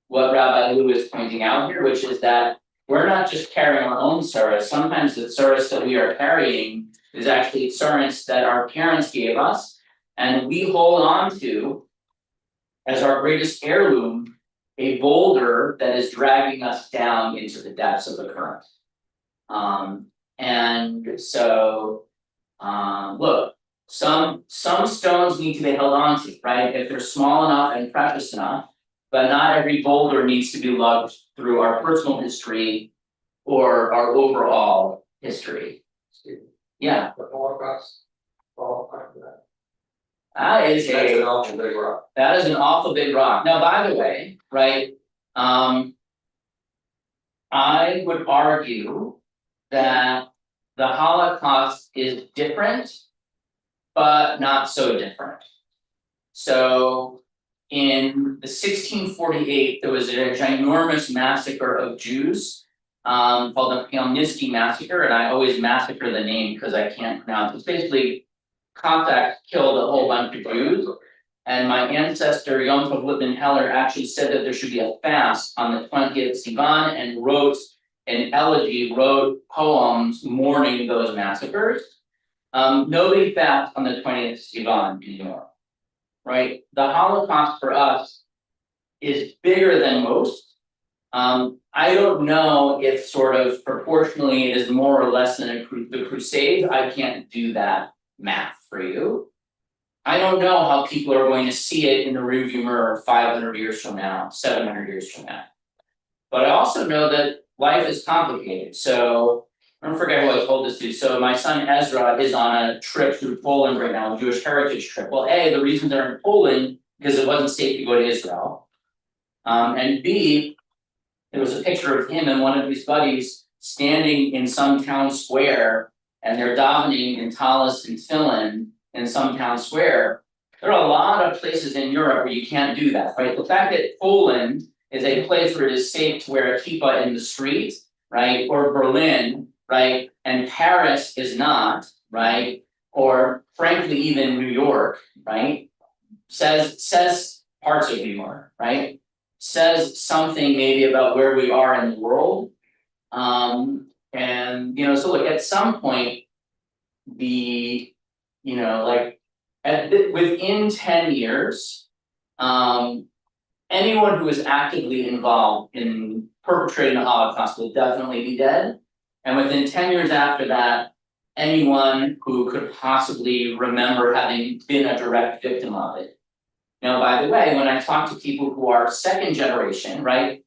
Speaker 1: what Rabbi Lou is pointing out here, which is that we're not just carrying our own tsuras. Sometimes the tsuras that we are carrying is actually tsuras that our parents gave us, and we hold on to as our greatest heirloom, a boulder that is dragging us down into the depths of the current. And so, look, some stones need to be held on to, right? If they're small enough and precious enough, but not every boulder needs to be lugged through our personal history or our overall history. Yeah.
Speaker 2: The Holocaust, all part of that.
Speaker 1: That is
Speaker 2: That's an awful big rock.
Speaker 1: That is an awful big rock. Now, by the way, right, I would argue that the Holocaust is different, but not so different. So in the 1648, there was a ginormous massacre of Jews called the Khmelnytsky massacre, and I always massacre the name because I can't pronounce it. It's basically Cossacks killed a whole bunch of Jews, and my ancestor Yom Tov Lippman Heller actually said that there should be a fast on the 20th Sivan and wrote an elegy, wrote poems mourning those massacres. Nobody fasts on the 20th Sivan anymore, right? The Holocaust for us is bigger than most. I don't know if sort of proportionally it is more or less than the Crusades. I can't do that math for you. I don't know how people are going to see it in the rearview mirror 500 years from now, 700 years from now. But I also know that life is complicated. So I don't forget who I told this to. So my son Ezra is on a trip through Poland right now, a Jewish heritage trip. Well, A, the reason they're in Poland because it wasn't safe to go to Israel. And B, there was a picture of him and one of his buddies standing in some town square, and they're davening in talis and tefillin in some town square. There are a lot of places in Europe where you can't do that, right? The fact that Poland is a place where it is safe to wear a kippah in the street, right? Or Berlin, right? And Paris is not, right? Or frankly, even New York, right? Says parts of New York, right? Says something maybe about where we are in the world. And so look, at some point, within 10 years, anyone who is actively involved in perpetrating the Holocaust will definitely be dead. And within 10 years after that, anyone who could possibly remember having been a direct victim of it. Now, by the way, when I talk to people who are second generation, right,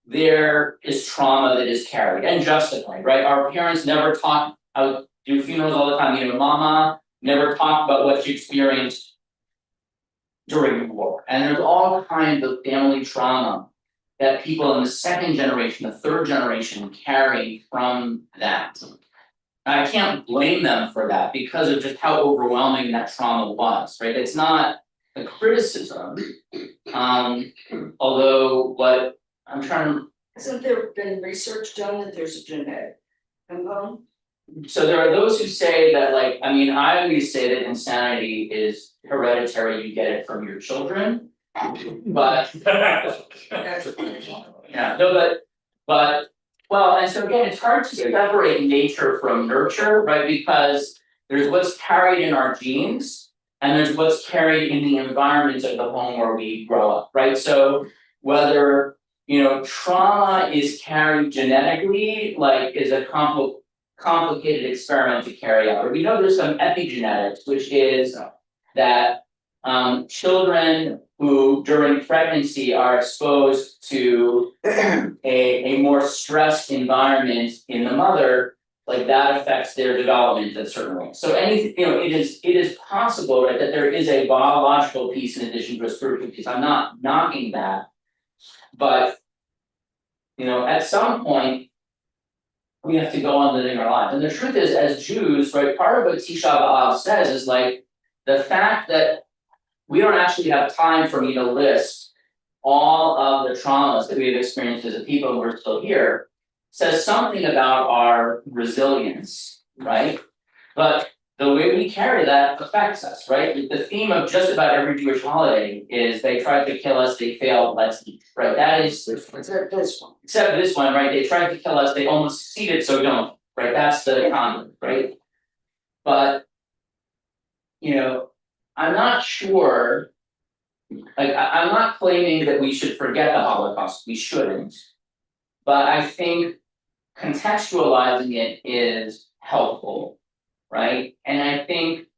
Speaker 1: there is trauma that is carried and justified, right? Our parents never talk, I do funerals all the time, mama never talked about what she experienced during the war, and there's all kinds of family trauma that people in the second generation, the third generation carry from that. And I can't blame them for that because of just how overwhelming that trauma was, right? It's not a criticism. Although what I'm trying to,
Speaker 6: Hasn't there been research done that there's a genetic component?
Speaker 1: so there are those who say that, like, I mean, I always say that insanity is hereditary, you get it from your children. But yeah, no, but, well, and so again, it's hard to separate nature from nurture, right? Because there's what's carried in our genes and there's what's carried in the environment of the home where we grow up, right? So whether, trauma is carried genetically, like, is a complicated experiment to carry out. Or we know there's some epigenetics, which is that children who during pregnancy are exposed to a more stressed environment in the mother, like that affects their development in certain ways. So it is possible, right, that there is a biological piece in addition to a spiritual piece. I'm not knocking that. But at some point we have to go on living our lives. And the truth is, as Jews, right, part of what Tisha B'av says is like the fact that we don't actually have time for me to list all of the traumas that we have experienced as a people and we're still here, says something about our resilience, right? But the way we carry that affects us, right? The theme of just about every Jewish holiday is they tried to kill us, they failed, let's eat, right? That is,
Speaker 6: Except this one.
Speaker 1: except this one, right? They tried to kill us, they almost succeeded, so don't, right? That's the conflict, right? But, I'm not sure, like, I'm not claiming that we should forget the Holocaust, we shouldn't. But I think contextualizing it is helpful, right? And I think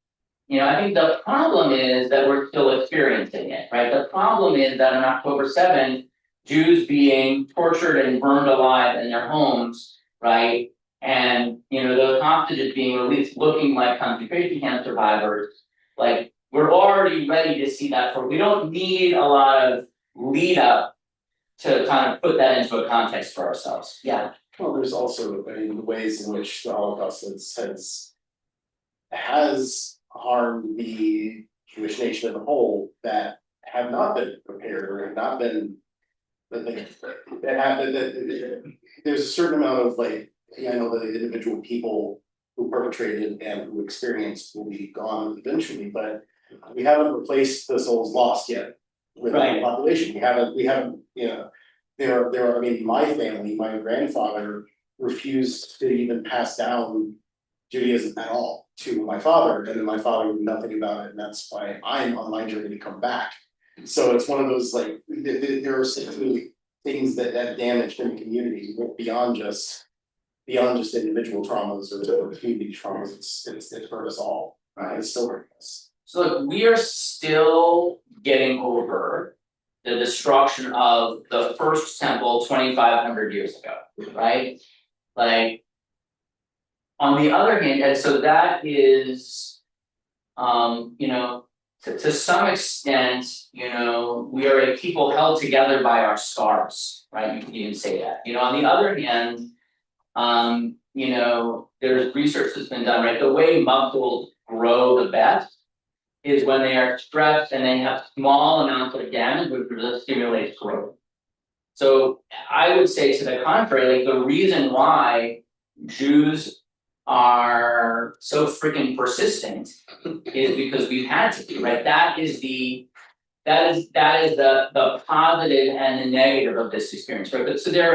Speaker 1: the problem is that we're still experiencing it, right? The problem is that on October 7th, Jews being tortured and burned alive in their homes, right? And those hostages being released looking like concentration camp survivors, like we're already ready to see that. We don't need a lot of lead up to kind of put that into a context for ourselves. Yeah.
Speaker 8: Well, there's also, the ways in which the Holocaust has harmed the Jewish nation as a whole that have not been prepared or have not been there's a certain amount of I know that the individual people who perpetrated and who experienced will be gone eventually, but we haven't replaced the souls lost yet with the population. We haven't, there are, my family, my grandfather refused to even pass down Judaism at all to my father, and then my father knew nothing about it, and that's why I'm on my journey to come back. So it's one of those there are simply things that damage in the community beyond just individual traumas or community traumas. It's hurt us all. Right? It's still hurting us.
Speaker 1: So look, we are still getting over the destruction of the first temple 2,500 years ago, right? Like, on the other hand, and so that is, to some extent, we are a people held together by our scars, right? You can even say that. On the other hand, there's research that's been done, right? The way muscles grow the best is when they are stressed and they have small amounts of damage, which stimulates growth. So I would say to the contrary, the reason why Jews are so freaking persistent is because we've had to be, right? That is the positive and the negative of this experience, right? But so there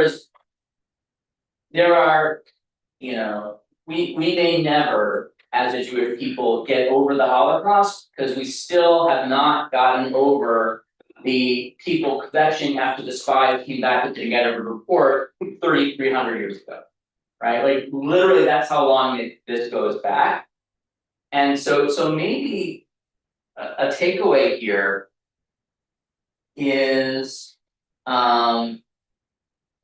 Speaker 1: are, we may never, as a Jewish people, get over the Holocaust because we still have not gotten over the people kvetching after the spies came back with the negative report 3,300 years ago, right? Like literally, that's how long this goes back. And so maybe a takeaway here is,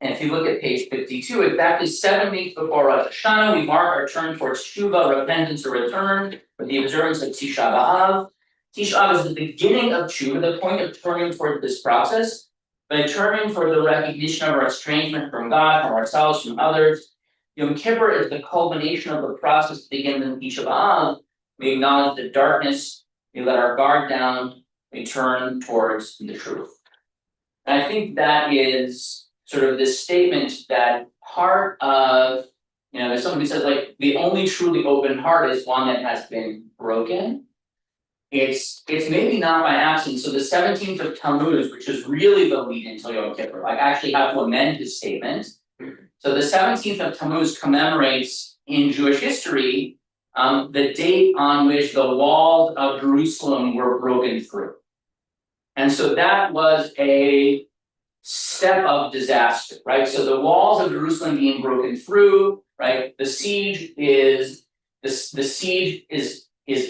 Speaker 1: and if you look at page 52, exactly 7 weeks before Rosh Hashanah, we mark our turn towards Tshuva, repentance or return, with the observance of Tisha B'av. Tisha B'av is the beginning of tshuva, the point of turning toward this process. By turning toward the recognition of our estrangement from God, from ourselves, from others. Yom Kippur is the culmination of the process that begins in Tisha B'av. We acknowledge the darkness, we let our guard down, we turn towards the truth. And I think that is sort of this statement that part of, there's someone who says like, the only truly open heart is one that has been broken. It's maybe not by accident, so the 17th of Tammuz, which is really the lead into Yom Kippur, I actually have to amend his statement. So the 17th of Tammuz commemorates in Jewish history the date on which the walls of Jerusalem were broken through. And so that was a step of disaster, right? So the walls of Jerusalem being broken through, right? The siege is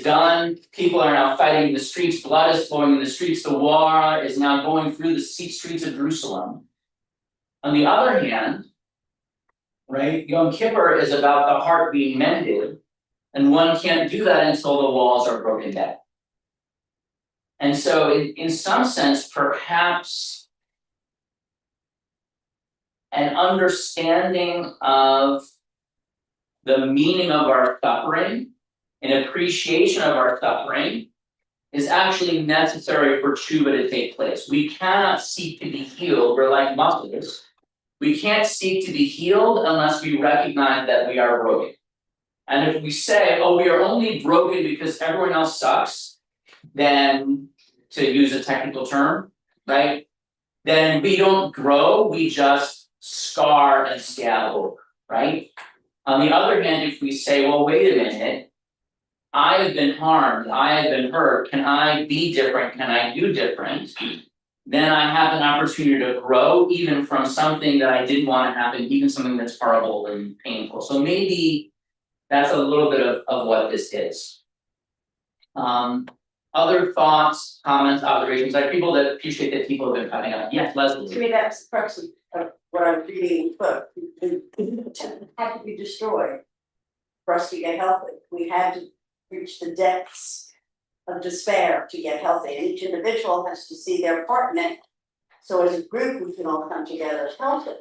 Speaker 1: done. People are now fighting in the streets, blood is flowing in the streets, the war is now going through the streets of Jerusalem. On the other hand, right, Yom Kippur is about the heart being mended, and one can't do that until the walls are broken down. And so in some sense, perhaps an understanding of the meaning of our suffering, an appreciation of our suffering, is actually necessary for tshuva to take place. We cannot seek to be healed, we're like muscles. We can't seek to be healed unless we recognize that we are broken. And if we say, oh, we are only broken because everyone else sucks, then, to use a technical term, right? Then we don't grow, we just scar and scab over, right? On the other hand, if we say, well, wait a minute, I have been harmed, I have been hurt, can I be different, can I do different? Then I have an opportunity to grow even from something that I didn't want to happen, even something that's horrible and painful. So maybe that's a little bit of what this is. Other thoughts, comments, observations, like people that appreciate that people have been coming up. Yes, Leslie.
Speaker 6: To me, that's the crux of what I'm reading, but the temple had to be destroyed for us to get healthy. We had to reach the depths of despair to get healthy, and each individual has to see their part in it. So as a group, we can all come together as healthy.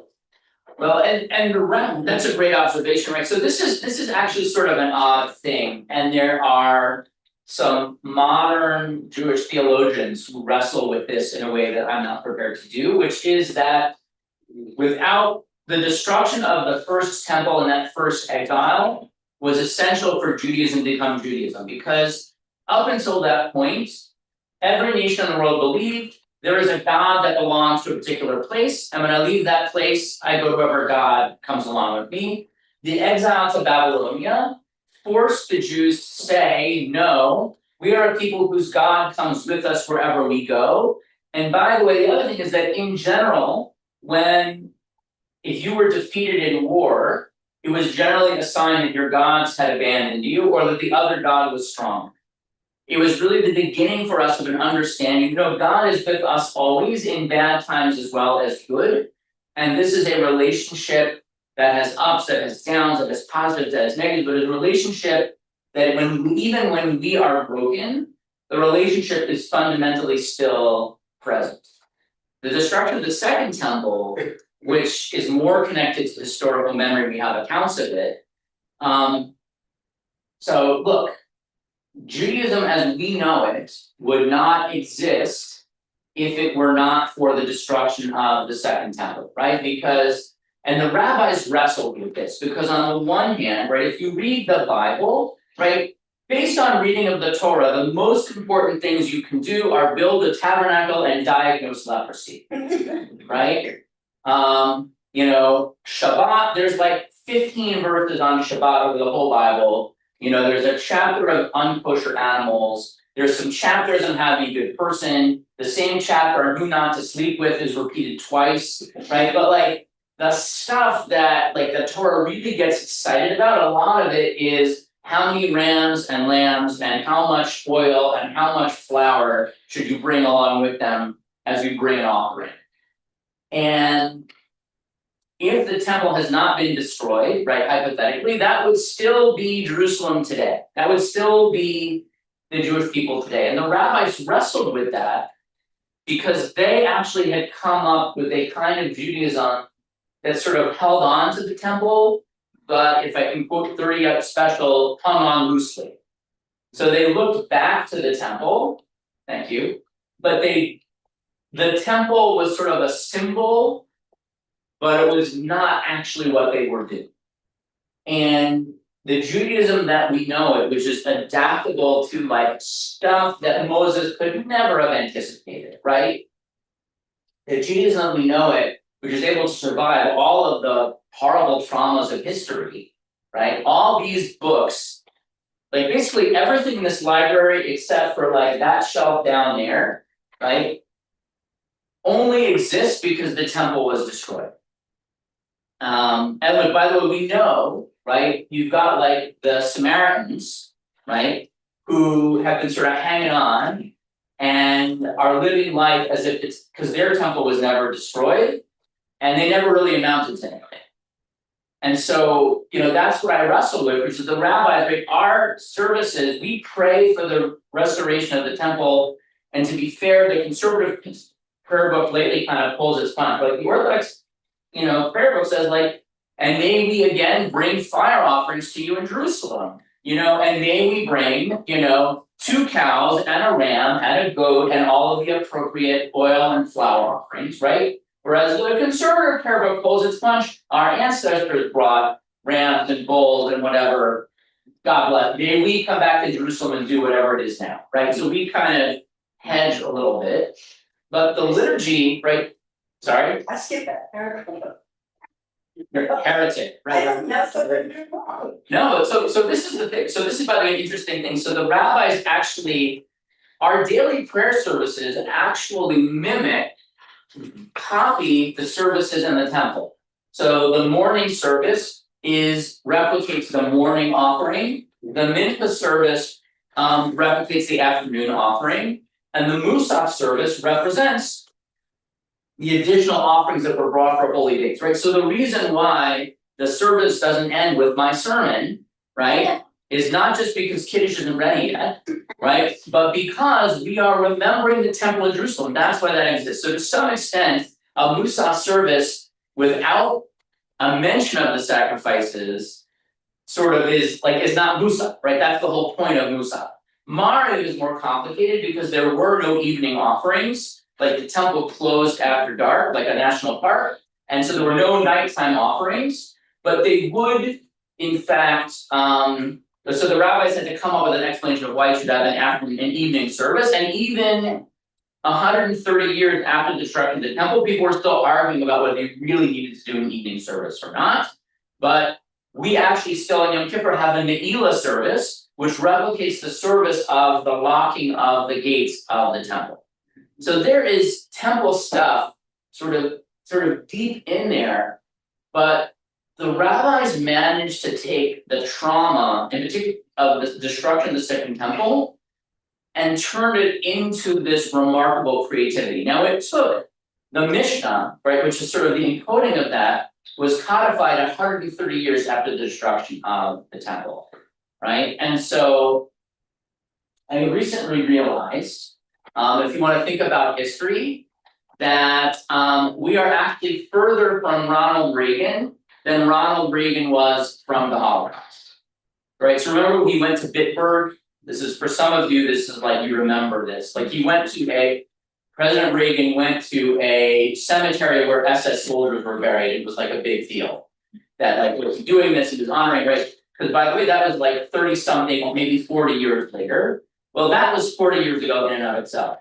Speaker 1: Well, and that's a great observation, right? So this is actually sort of an odd thing, and there are some modern Jewish theologians who wrestle with this in a way that I'm not prepared to do, which is that without the destruction of the first temple and that first exile was essential for Judaism to become Judaism, because up until that point, every nation in the world believed there is a God that belongs to a particular place, and when I leave that place, I go to wherever God comes along with me. The exile to Babylonia forced the Jews to say, no, we are a people whose God comes with us wherever we go. And by the way, the other thing is that in general, if you were defeated in war, it was generally a sign that your gods had abandoned you or that the other God was strong. It was really the beginning for us of an understanding, God is with us always in bad times as well as good. And this is a relationship that has ups, that has downs, that has positives, that has negatives, but it's a relationship that even when we are broken, the relationship is fundamentally still present. The destruction of the second temple, which is more connected to historical memory, we have accounts of it. So look, Judaism as we know it would not exist if it were not for the destruction of the second temple, right? And the rabbis wrestled with this, because on the one hand, right, if you read the Bible, right, based on reading of the Torah, the most important things you can do are build a tabernacle and diagnose leprosy, right? Shabbat, there's like 15 verses on Shabbat over the whole Bible. There's a chapter of unkosher animals. There's some chapters on how to be a good person. The same chapter on who not to sleep with is repeated twice, right? But the stuff that the Torah really gets excited about, a lot of it is how many rams and lambs and how much oil and how much flour should you bring along with them as you bring an offering. And if the temple has not been destroyed, right, hypothetically, that would still be Jerusalem today. That would still be the Jewish people today, and the rabbis wrestled with that. Because they actually had come up with a kind of Judaism that sort of held on to the temple, but if I can quote 30 up special, hung on loosely. So they looked back to the temple, thank you, but the temple was sort of a symbol, but it was not actually what they were doing. And the Judaism that we know it was just adaptable to like stuff that Moses could never have anticipated, right? The Judaism we know it, which is able to survive all of the horrible traumas of history, right? All these books, like basically everything in this library except for like that shelf down there, right? Only exists because the temple was destroyed. And like, by the way, we know, right, you've got like the Samaritans, right, who have been sort of hanging on and are living life as if it's because their temple was never destroyed and they never really amounted to anything. And so, you know, that's what I wrestle with, which is the rabbis, right, our services, we pray for the restoration of the temple. And to be fair, the conservative prayer book lately kind of pulls its punch, but like the Orthodox, you know, prayer book says like, and may we again bring fire offerings to you in Jerusalem, you know, and may we bring, you know, 2 cows and a ram and a goat and all of the appropriate oil and flour offerings, right? Whereas the conservative prayer book pulls its punch, our ancestors brought rams and bulls and whatever, God bless, may we come back to Jerusalem and do whatever it is now, right? So we kind of hedge a little bit, but the liturgy, right? Sorry?
Speaker 6: I skipped that paragraph.
Speaker 1: You're a heretic,
Speaker 6: I
Speaker 1: right?
Speaker 6: don't know what they're wrong.
Speaker 1: No, so this is the thing, so this is by the way an interesting thing, so the rabbis actually, our daily prayer services actually mimic, copy the services in the temple. So the morning service replicates the morning offering, the mincha service replicates the afternoon offering, and the musaf service represents the additional offerings that were brought for holy days, right? So the reason why the service doesn't end with my sermon, right, is not just because Kiddush isn't ready yet, right? But because we are remembering the temple of Jerusalem, that's why that exists. So to some extent, a Musaf service without a mention of the sacrifices sort of is not Musaf, right? That's the whole point of Musaf. Mariv is more complicated because there were no evening offerings. Like the temple closed after dark, like a national park, and so there were no nighttime offerings, but they would, in fact, so the rabbis had to come up with an explanation of why you should have an evening service, and even 130 years after the destruction of the temple, people were still arguing about whether you really needed to do an evening service or not. But we actually still in Yom Kippur have a Ne'ilah service, which replicates the service of the locking of the gates of the temple. So there is temple stuff sort of deep in there, but the rabbis managed to take the trauma, in particular of the destruction of the Second Temple, and turn it into this remarkable creativity. Now it took the Mishnah, right, which is sort of the encoding of that, was codified 130 years after the destruction of the temple, right? And so I recently realized, if you want to think about history, that we are actually further from Ronald Reagan than Ronald Reagan was from the Holocaust. Right, so remember he went to Bitburg. This is for some of you, this is like you remember this. Like President Reagan went to a cemetery where SS soldiers were buried. It was like a big deal. That like was doing this, he was honoring, right? Because by the way, that was like 30 something, maybe 40 years later. Well, that was 40 years ago in and of itself.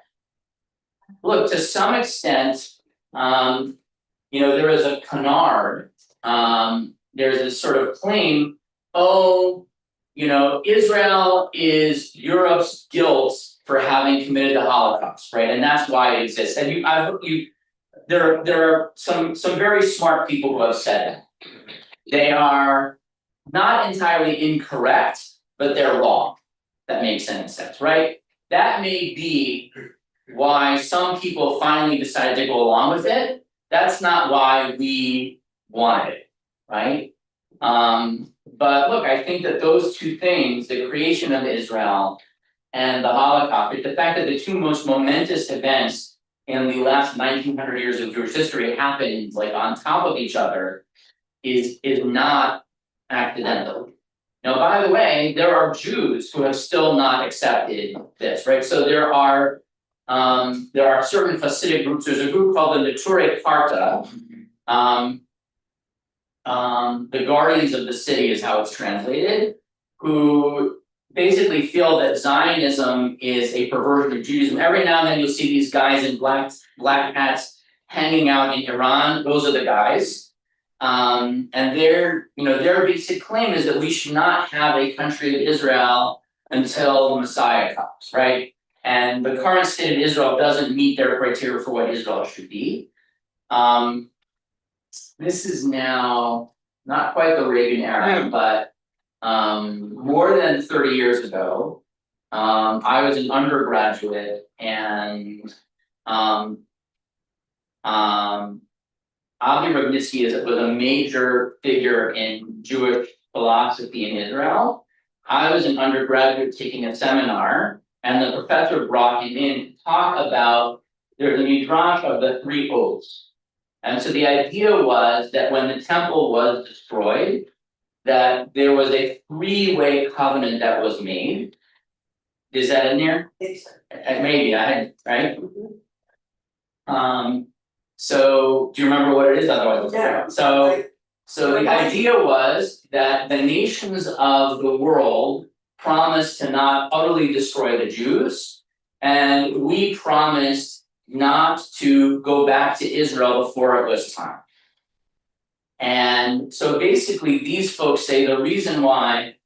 Speaker 1: Look, to some extent, you know, there is a canard, there's this sort of claim, oh, you know, Israel is Europe's guilt for having committed the Holocaust, right? And that's why it exists. And there are some very smart people who have said that. They are not entirely incorrect, but they're wrong. That makes any sense, right? That may be why some people finally decided to go along with it. That's not why we wanted it, right? But look, I think that those two things, the creation of Israel and the Holocaust, the fact that the two most momentous events in the last 1900 years of Jewish history happened like on top of each other is not accidental. Now, by the way, there are Jews who have still not accepted this, right? So there are certain Hasidic groups. There's a group called the Neturei Karta. The guardians of the city is how it's translated, who basically feel that Zionism is a perversion of Judaism. Every now and then you'll see these guys in black hats hanging out in Iran. Those are the guys. And their basic claim is that we should not have a country of Israel until the Messiah comes, right? And the current state of Israel doesn't meet their criteria for what Israel should be. This is now not quite the Reagan era, but more than 30 years ago, I was an undergraduate and Avi Rubnitsky was a major figure in Jewish philosophy in Israel. I was an undergraduate taking a seminar, and the professor brought him in to talk about there's a midrash of the three oaths. And so the idea was that when the temple was destroyed, that there was a three-way covenant that was made. Is that in there? Maybe I had, right? So do you remember what it is? Otherwise,
Speaker 6: Yeah.
Speaker 1: So the idea was that the nations of the world promised to not utterly destroy the Jews, and we promised not to go back to Israel before it was time. And so basically these folks say the reason why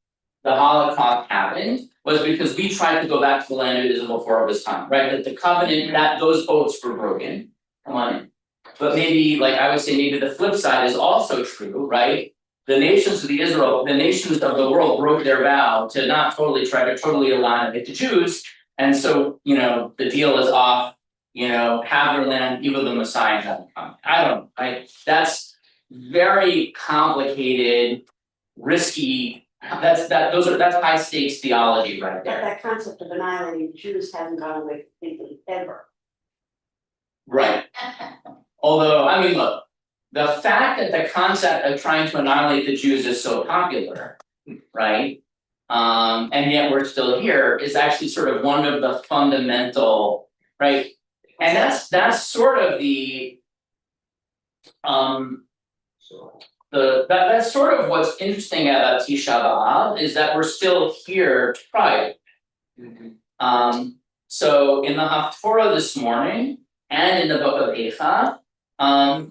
Speaker 1: the Holocaust happened was because we tried to go back to the land of Israel before it was time, right? That the covenant, that those oaths were broken. Come on in. But maybe, like I would say, maybe the flip side is also true, right? The nations of the world broke their vow to not try to totally align with the Jews. And so, the deal is off, have their land, even the Messiah hasn't come. I don't know, right? That's very complicated, risky. That's high stakes theology right there.
Speaker 2: But that concept of annihilating Jews hasn't gone away completely ever.
Speaker 1: Right. Although, I mean, look, the fact that the concept of trying to annihilate the Jews is so popular, right? And yet we're still here is actually sort of one of the fundamental, right? And that's sort of that's sort of what's interesting about Tisha B'av is that we're still here to pray. So in the Haftorah this morning and in the book of Eicha,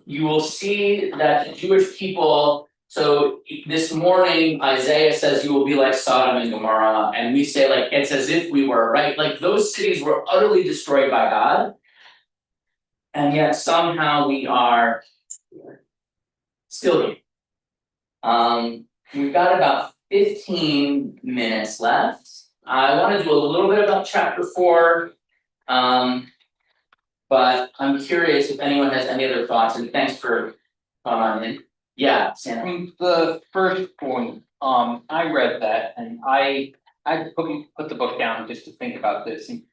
Speaker 1: you will see that the Jewish people. So this morning Isaiah says you will be like Sodom and Gomorrah, and we say like it's as if we were, right? Like those cities were utterly destroyed by God, and yet somehow we are still here. We've got about 15 minutes left. I want to do a little bit about chapter 4, but I'm curious if anyone has any other thoughts, and thanks for coming in. Yeah, Sam.
Speaker 9: I mean, the first point, I read that and I put the book down just to think about this. And,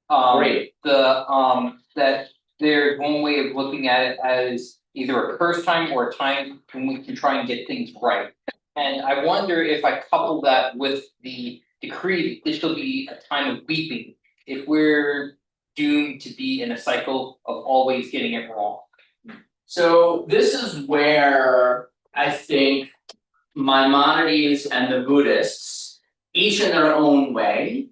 Speaker 1: Great.
Speaker 9: That there's one way of looking at it as either a curse time or a time when we can try and get things right. And I wonder if I couple that with the decree that this will be a time of weeping, if we're doomed to be in a cycle of always getting it wrong.
Speaker 1: So this is where I think Maimonides and the Buddhists, each in their own way,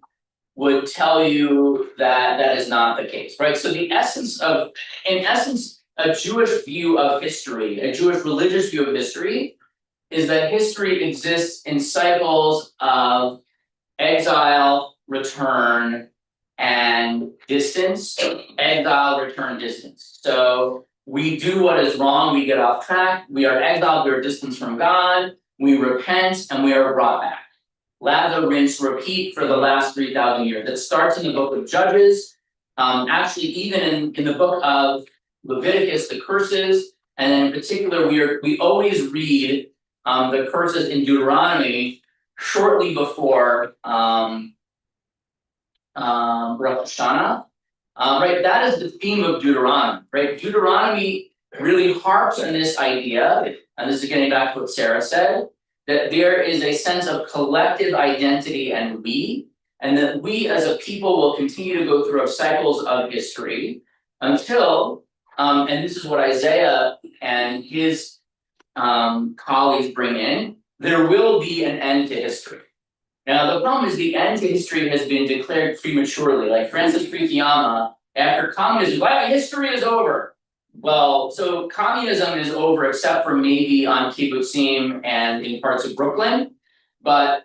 Speaker 1: would tell you that that is not the case, right? So in essence, a Jewish view of history, a Jewish religious view of history, is that history exists in cycles of exile, return, and distance, exile, return, distance. So we do what is wrong, we get off track, we are exiled, we are distanced from God, we repent, and we are brought back. Lather, rinse, repeat for the last 3,000 years. It starts in the book of Judges, actually even in the book of Leviticus, the curses, and then in particular we always read the curses in Deuteronomy shortly before Rosh Hashanah. Right, that is the theme of Deuteronomy, right? Deuteronomy really harps on this idea, and this is getting back to what Sarah said, that there is a sense of collective identity and we, and that we as a people will continue to go through cycles of history until, and this is what Isaiah and his colleagues bring in, there will be an end to history. Now, the problem is the end to history has been declared prematurely, like Francis Fukuyama, after communism, well, history is over. Well, so communism is over except for maybe on kibbutzim and in parts of Brooklyn, but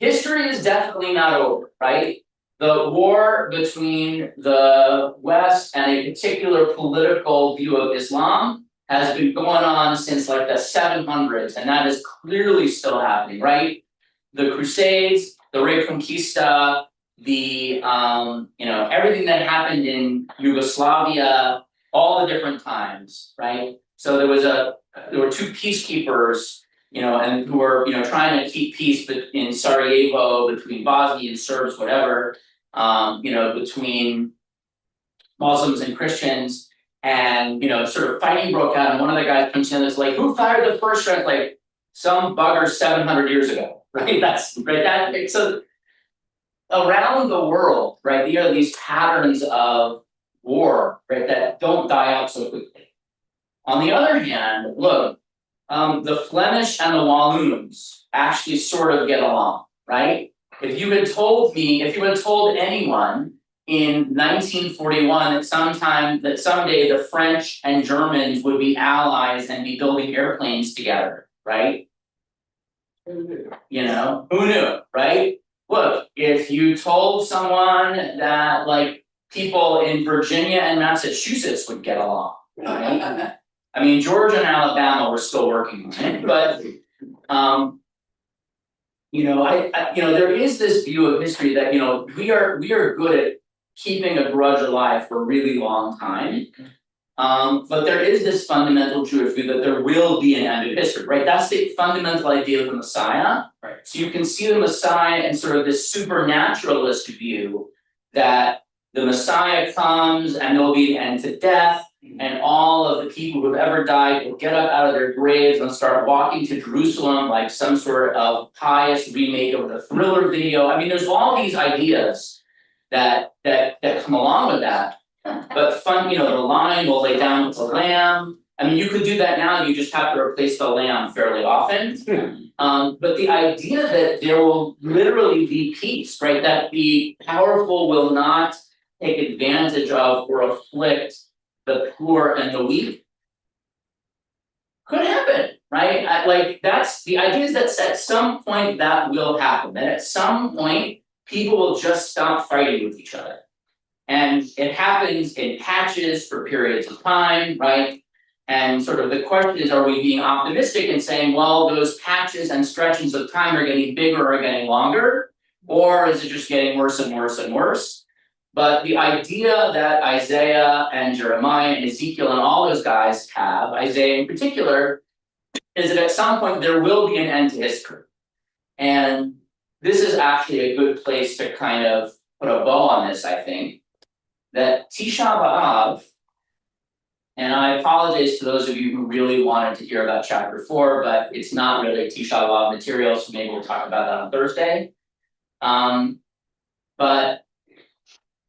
Speaker 1: history is definitely not over, right? The war between the West and a particular political view of Islam has been going on since like the 700s, and that is clearly still happening, right? The Crusades, the Reconquista, the everything that happened in Yugoslavia, all the different times, right? So there were two peacekeepers, and who were trying to keep peace in Sarajevo between Bosnian Serbs, whatever, between Muslims and Christians, and sort of fighting broke out, and one of the guys comes in and is like, who fired the first shot? Like some bugger 700 years ago. Right, that's right. So around the world, right, there are these patterns of war, right, that don't die out so quickly. On the other hand, look, the Flemish and the Walloons actually sort of get along, right? If you had told anyone in 1941 that someday the French and Germans would be allies and be building airplanes together, right? Who knew, right? Look, if you told someone that like people in Virginia and Massachusetts would get along, right? I mean, Georgia and Alabama were still working on it, but there is this view of history that we are good at keeping a grudge alive for a really long time. But there is this fundamental Jewish view that there will be an end of history, right? That's the fundamental idea of the Messiah. Right. So you can see the Messiah in sort of this supernaturalist view that the Messiah comes and there'll be an end to death, and all of the people who have ever died will get up out of their graves and start walking to Jerusalem like some sort of pious remake of the Thriller video. I mean, there's all these ideas that come along with that. But the lion will lay down with the lamb. I mean, you could do that now, you just have to replace the lamb fairly often. But the idea that there will literally be peace, right? That the powerful will not take advantage of or afflict the poor and the weak could happen, right? Like that's the idea is that at some point that will happen. That at some point people will just stop fighting with each other. And it happens in patches for periods of time, right? And sort of the question is, are we being optimistic and saying, well, those patches and stretches of time are getting bigger or getting longer? Or is it just getting worse and worse and worse? But the idea that Isaiah and Jeremiah and Ezekiel and all those guys have, Isaiah in particular, is that at some point there will be an end to history. And this is actually a good place to kind of put a bow on this, I think. That Tisha B'av, and I apologize to those of you who really wanted to hear about chapter 4, but it's not really Tisha B'av material, so maybe we'll talk about that on Thursday. But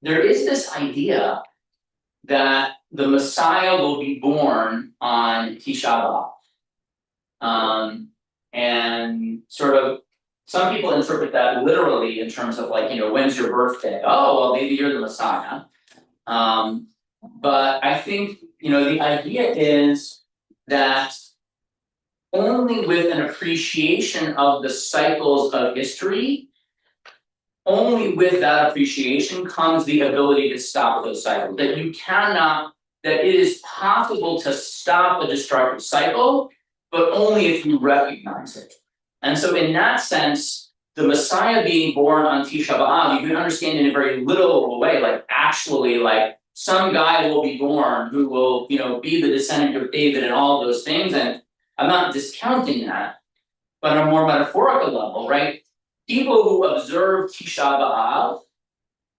Speaker 1: there is this idea that the Messiah will be born on Tisha B'av. And sort of, some people interpret that literally in terms of like, when's your birthday? Oh, well, maybe you're the Messiah. But I think, the idea is that only with an appreciation of the cycles of history, only with that appreciation comes the ability to stop those cycles. That it is possible to stop a destructive cycle, but only if you recognize it. And so in that sense, the Messiah being born on Tisha B'av, you can understand in a very literal way, like actually like some guy will be born who will, be the descendant of David and all of those things. And I'm not discounting that, but on a more metaphorical level, right? People who observe Tisha B'av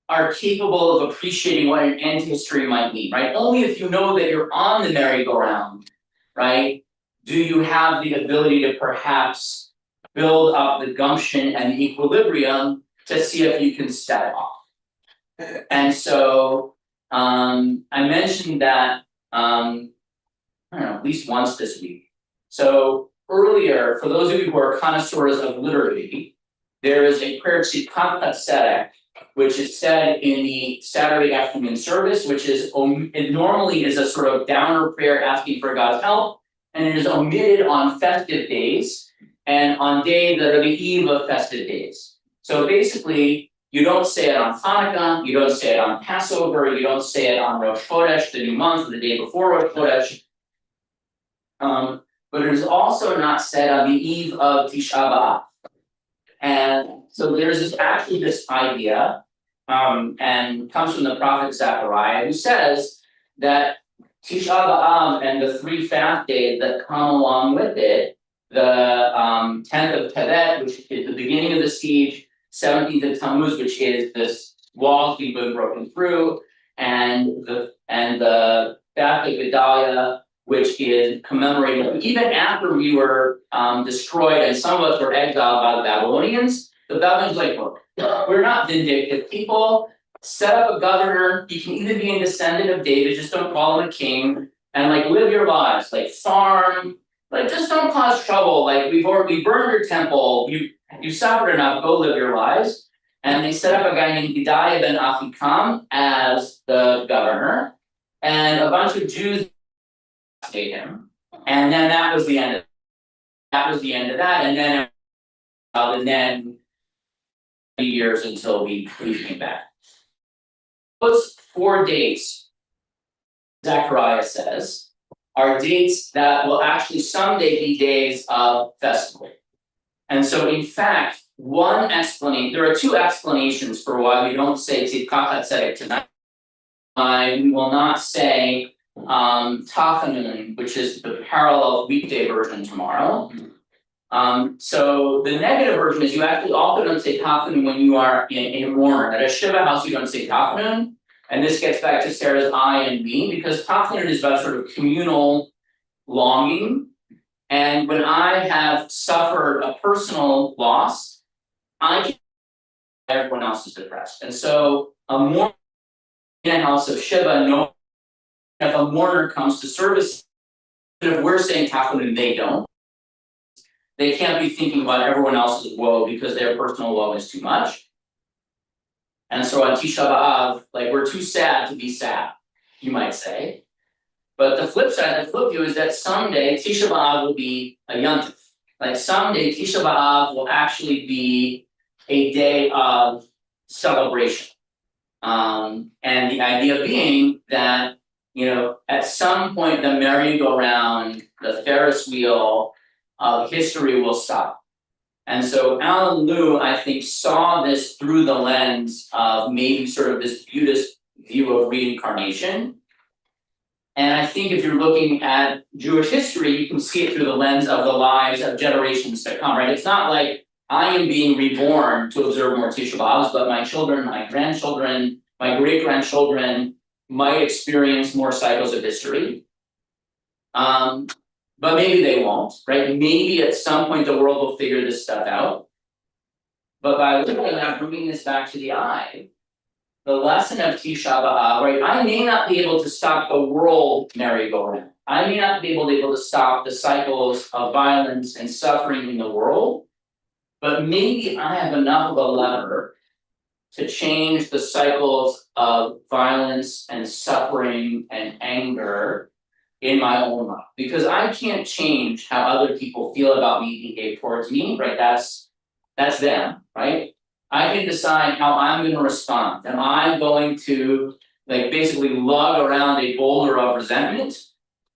Speaker 1: are capable of appreciating what an end to history might mean, right? Only if you know that you're on the merry-go-round, right? Do you have the ability to perhaps build up the gumption and the equilibrium to see if you can step off? And so, I mentioned that, I don't know, at least once this week. So earlier, for those of you who are connoisseurs of liturgy, there is a prayer Tzidkat Tzedek, which is said in the Saturday afternoon service, which is it normally is a sort of downer prayer asking for God's help, and it is omitted on festive days and on days that are the eve of festive days. So basically, you don't say it on Hanukkah, you don't say it on Passover, you don't say it on Rosh Chodesh, the new month, the day before Rosh Chodesh. But it is also not said on the eve of Tisha B'av. And so there's this idea, and comes from the prophet Zechariah, who says that Tisha B'av and the 3 fast days that come along with it, the 10th of Tevet, which is the beginning of the siege, 17th of Tammuz, which is this walls being broken through, and the fast of Gedalia, which is commemorated even after we were destroyed and some of us were exiled by the Babylonians. The Babylonians were like, look, we're not vindictive people. Set up a governor. He can even be a descendant of David. Just don't call him a king. And like live your lives, like farm, like just don't cause trouble. Like we burned your temple. You suffered enough. Go live your lives. And they set up a guy named Gedaliah ben Achikam as the governor, and a bunch of Jews stayed him, and then that was the end of that, and then 3 years until we came back. Those 4 dates, Zechariah says, are dates that will actually someday be days of festival. And so in fact, there are 2 explanations for why we don't say Tzidkat Tzedek tonight. We will not say Tachanun, which is the parallel weekday version tomorrow. So the negative version is you actually also don't say Tachanun when you are in a mourner. At a Shiva house, you don't say Tachanun. And this gets back to Sarah's I and me, because Tachanun is about sort of communal longing. And when I have suffered a personal loss, I can't, everyone else is depressed. And so a mourner in a house of Shiva, no. If a mourner comes to service, if we're saying Tachanun and they don't, they can't be thinking about everyone else's woe because their personal woe is too much. And so on Tisha B'av, like we're too sad to be sad, you might say. But the flip side, the flip view is that someday Tisha B'av will be a yontif. Like someday Tisha B'av will actually be a day of celebration. And the idea being that, you know, at some point the merry-go-round, the Ferris wheel of history will stop. And so Alan Liu, I think, saw this through the lens of maybe sort of this Buddhist view of reincarnation. And I think if you're looking at Jewish history, you can see it through the lens of the lives of generations to come, right? It's not like I am being reborn to observe more Tisha B'avs, but my children, my grandchildren, my great-grandchildren might experience more cycles of history. But maybe they won't, right? Maybe at some point the world will figure this stuff out. But by looking at bringing this back to the eye, the lesson of Tisha B'av, right? I may not be able to stop the world merry-go-round. I may not be able to stop the cycles of violence and suffering in the world, but maybe I have enough of a lever to change the cycles of violence and suffering and anger in my own life. Because I can't change how other people feel about me, behave towards me, right? That's them, right? I can decide how I'm gonna respond. Am I going to like basically lug around a boulder of resentment?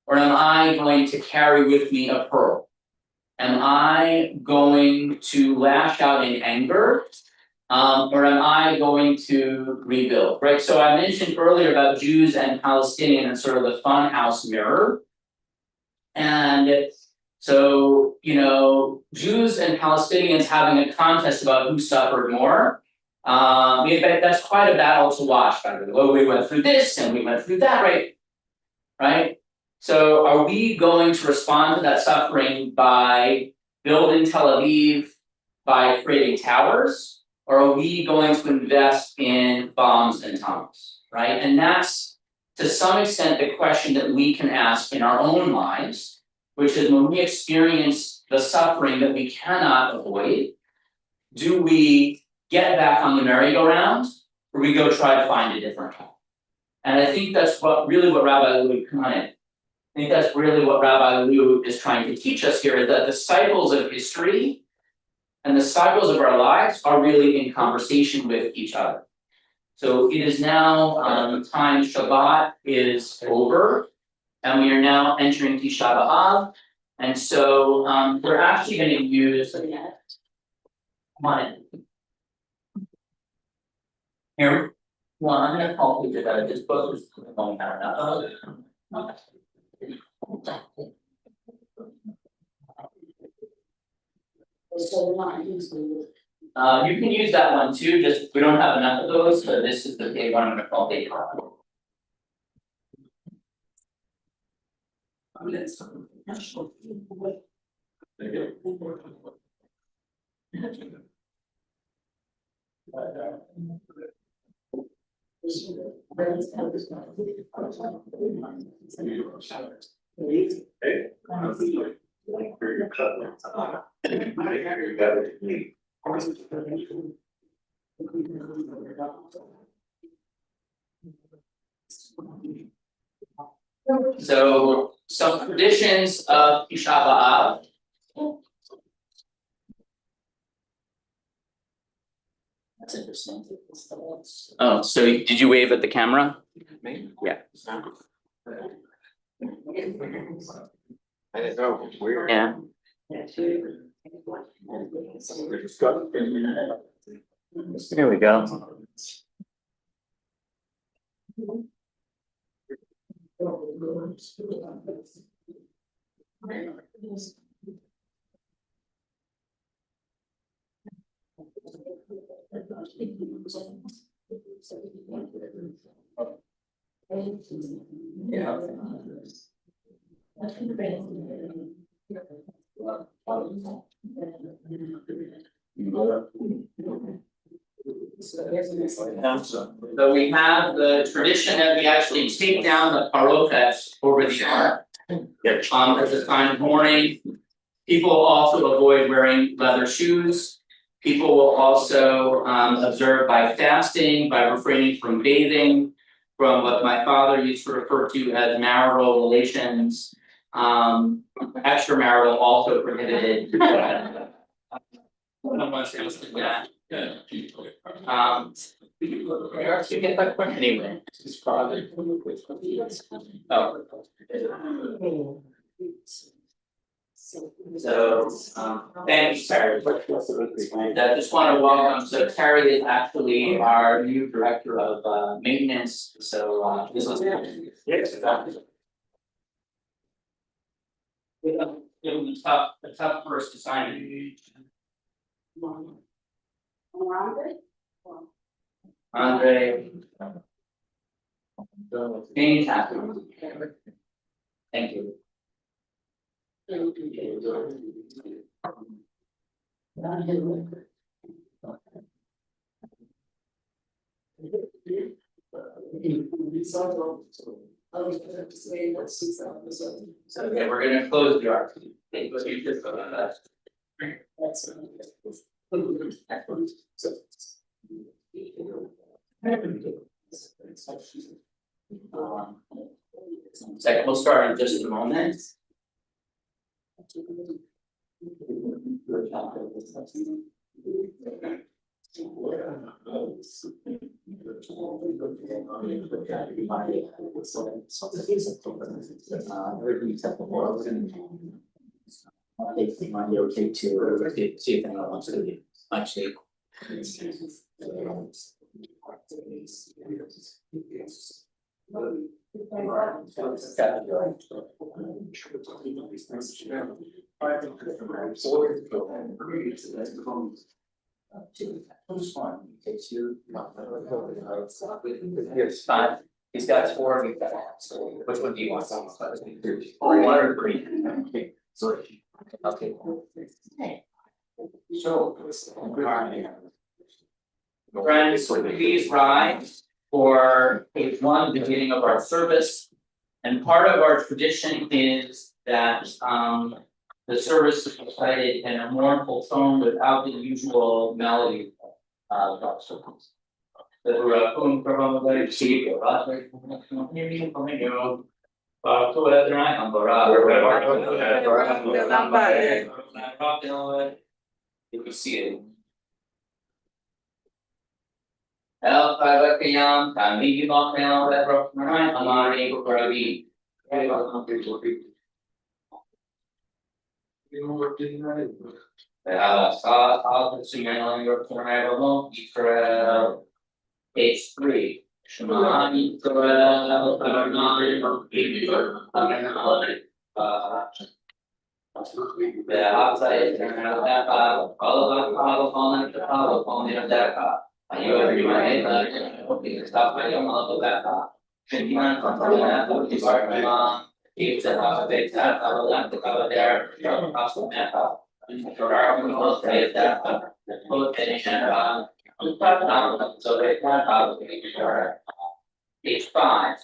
Speaker 1: Or am I going to carry with me a pearl? Am I going to lash out in anger? Or am I going to rebuild, right? So I mentioned earlier about Jews and Palestinians and sort of the funhouse mirror. And so, you know, Jews and Palestinians having a contest about who suffered more. That's quite a battle to watch, by the way, well, we went through this and we went through that, right? Right? So are we going to respond to that suffering by building Tel Aviv, by creating towers? Or are we going to invest in bombs and tunnels, right? And that's to some extent the question that we can ask in our own minds, which is when we experience the suffering that we cannot avoid, do we get back on the merry-go-round, or we go try to find a different path? And I think that's what Rabbi Louis is trying to teach us here, is that the cycles of history and the cycles of our lives are really in conversation with each other. So it is now time, Shabbat is over, and we are now entering Tisha B'av. And so we're actually going to use here. Well, I'm gonna call you that this book is going out now. You can use that one too, just we don't have enough of those, so this is the big one I'm gonna call big. So some traditions of Tisha B'av. That's interesting. Oh, so did you wave at the camera? Yeah.
Speaker 4: I didn't know, it's weird.
Speaker 1: Yeah. Here we go. So we have the tradition that we actually take down the parochas over the ark. As a sign of mourning. People will also avoid wearing leather shoes. People will also observe by fasting, by refraining from bathing, from what my father used to refer to as marital relations. Extramarital also prohibited. No one's asking that. Where else you get that question anyway? His father. Oh. So, thanks, Terry. I just want to welcome, so Terry is actually our new director of maintenance, so this is. Yes. It was a tough first assignment. Andre. Change happened. Thank you. Okay, we're gonna close the arc. Second, we'll start in just a moment. Okay, to see if anyone wants to actually. Who's one? Takes you. It's fine. He's got four, we've got one, so which one do you want? One or three? Okay. So. Okay. So. Friends, please rise for page one, beginning of our service. And part of our tradition is that the service is recited in a mournful tone without the usual melody of service. The Rakum Prabhupada Chief of Rathar Coming you can see it. El Kayam, Kami Makam, Lebrokman, Amari, Kurabi. Israel. Page three. Shema Israel, the outside, all of that, you already made that, okay, stop, I don't know that. Keeps it up, takes that, I will have to cover there, across the map. We'll say that, we'll finish and, so they can't probably be sure. Page five.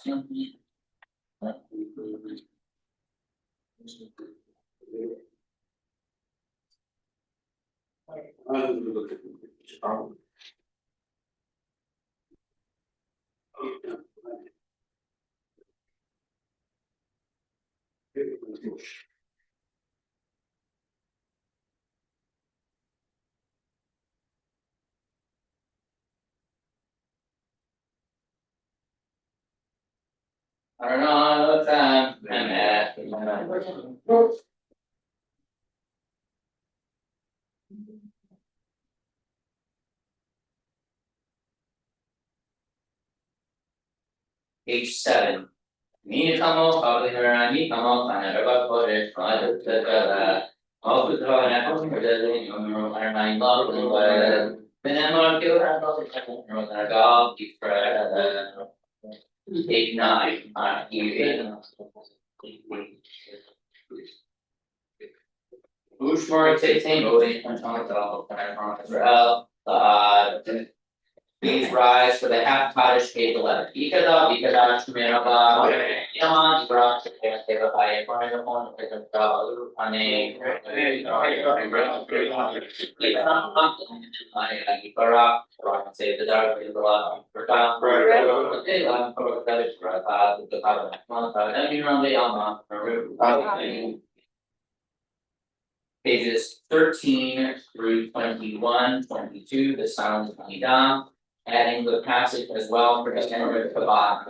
Speaker 1: I don't know, what's Page seven. Ni kamo kabulera ni kamo kana raba kore prada da all the draw and all the daily no are nine love and then I'm going to go keep page nine Ushmore sixteen voting on Israel please rise for the half Kaddish page 11. Ikada, Shmiraba, Yaman, Ibra, Teva, Pai, Parnamon, Pekka, Pane, Ibara, Save the Dark, Ibra, Perka, Pages 13 through 21, 22, the Psalms of Nidam, adding the passage as well for the standard Kabbalah.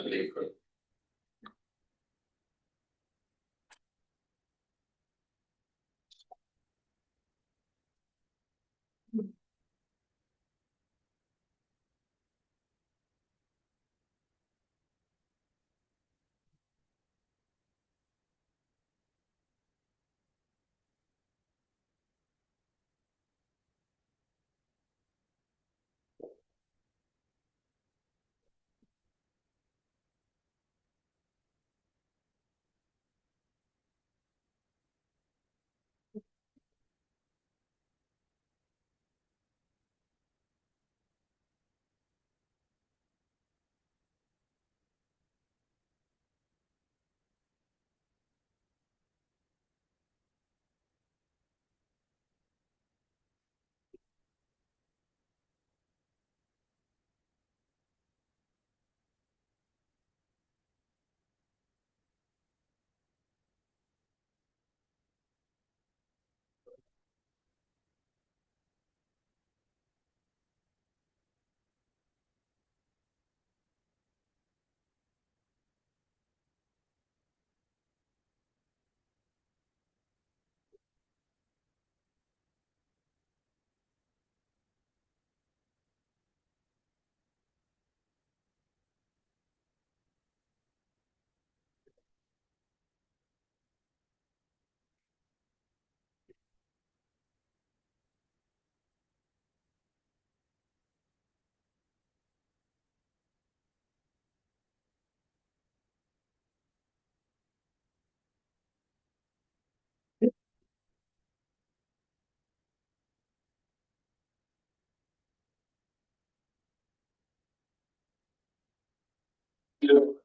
Speaker 1: Still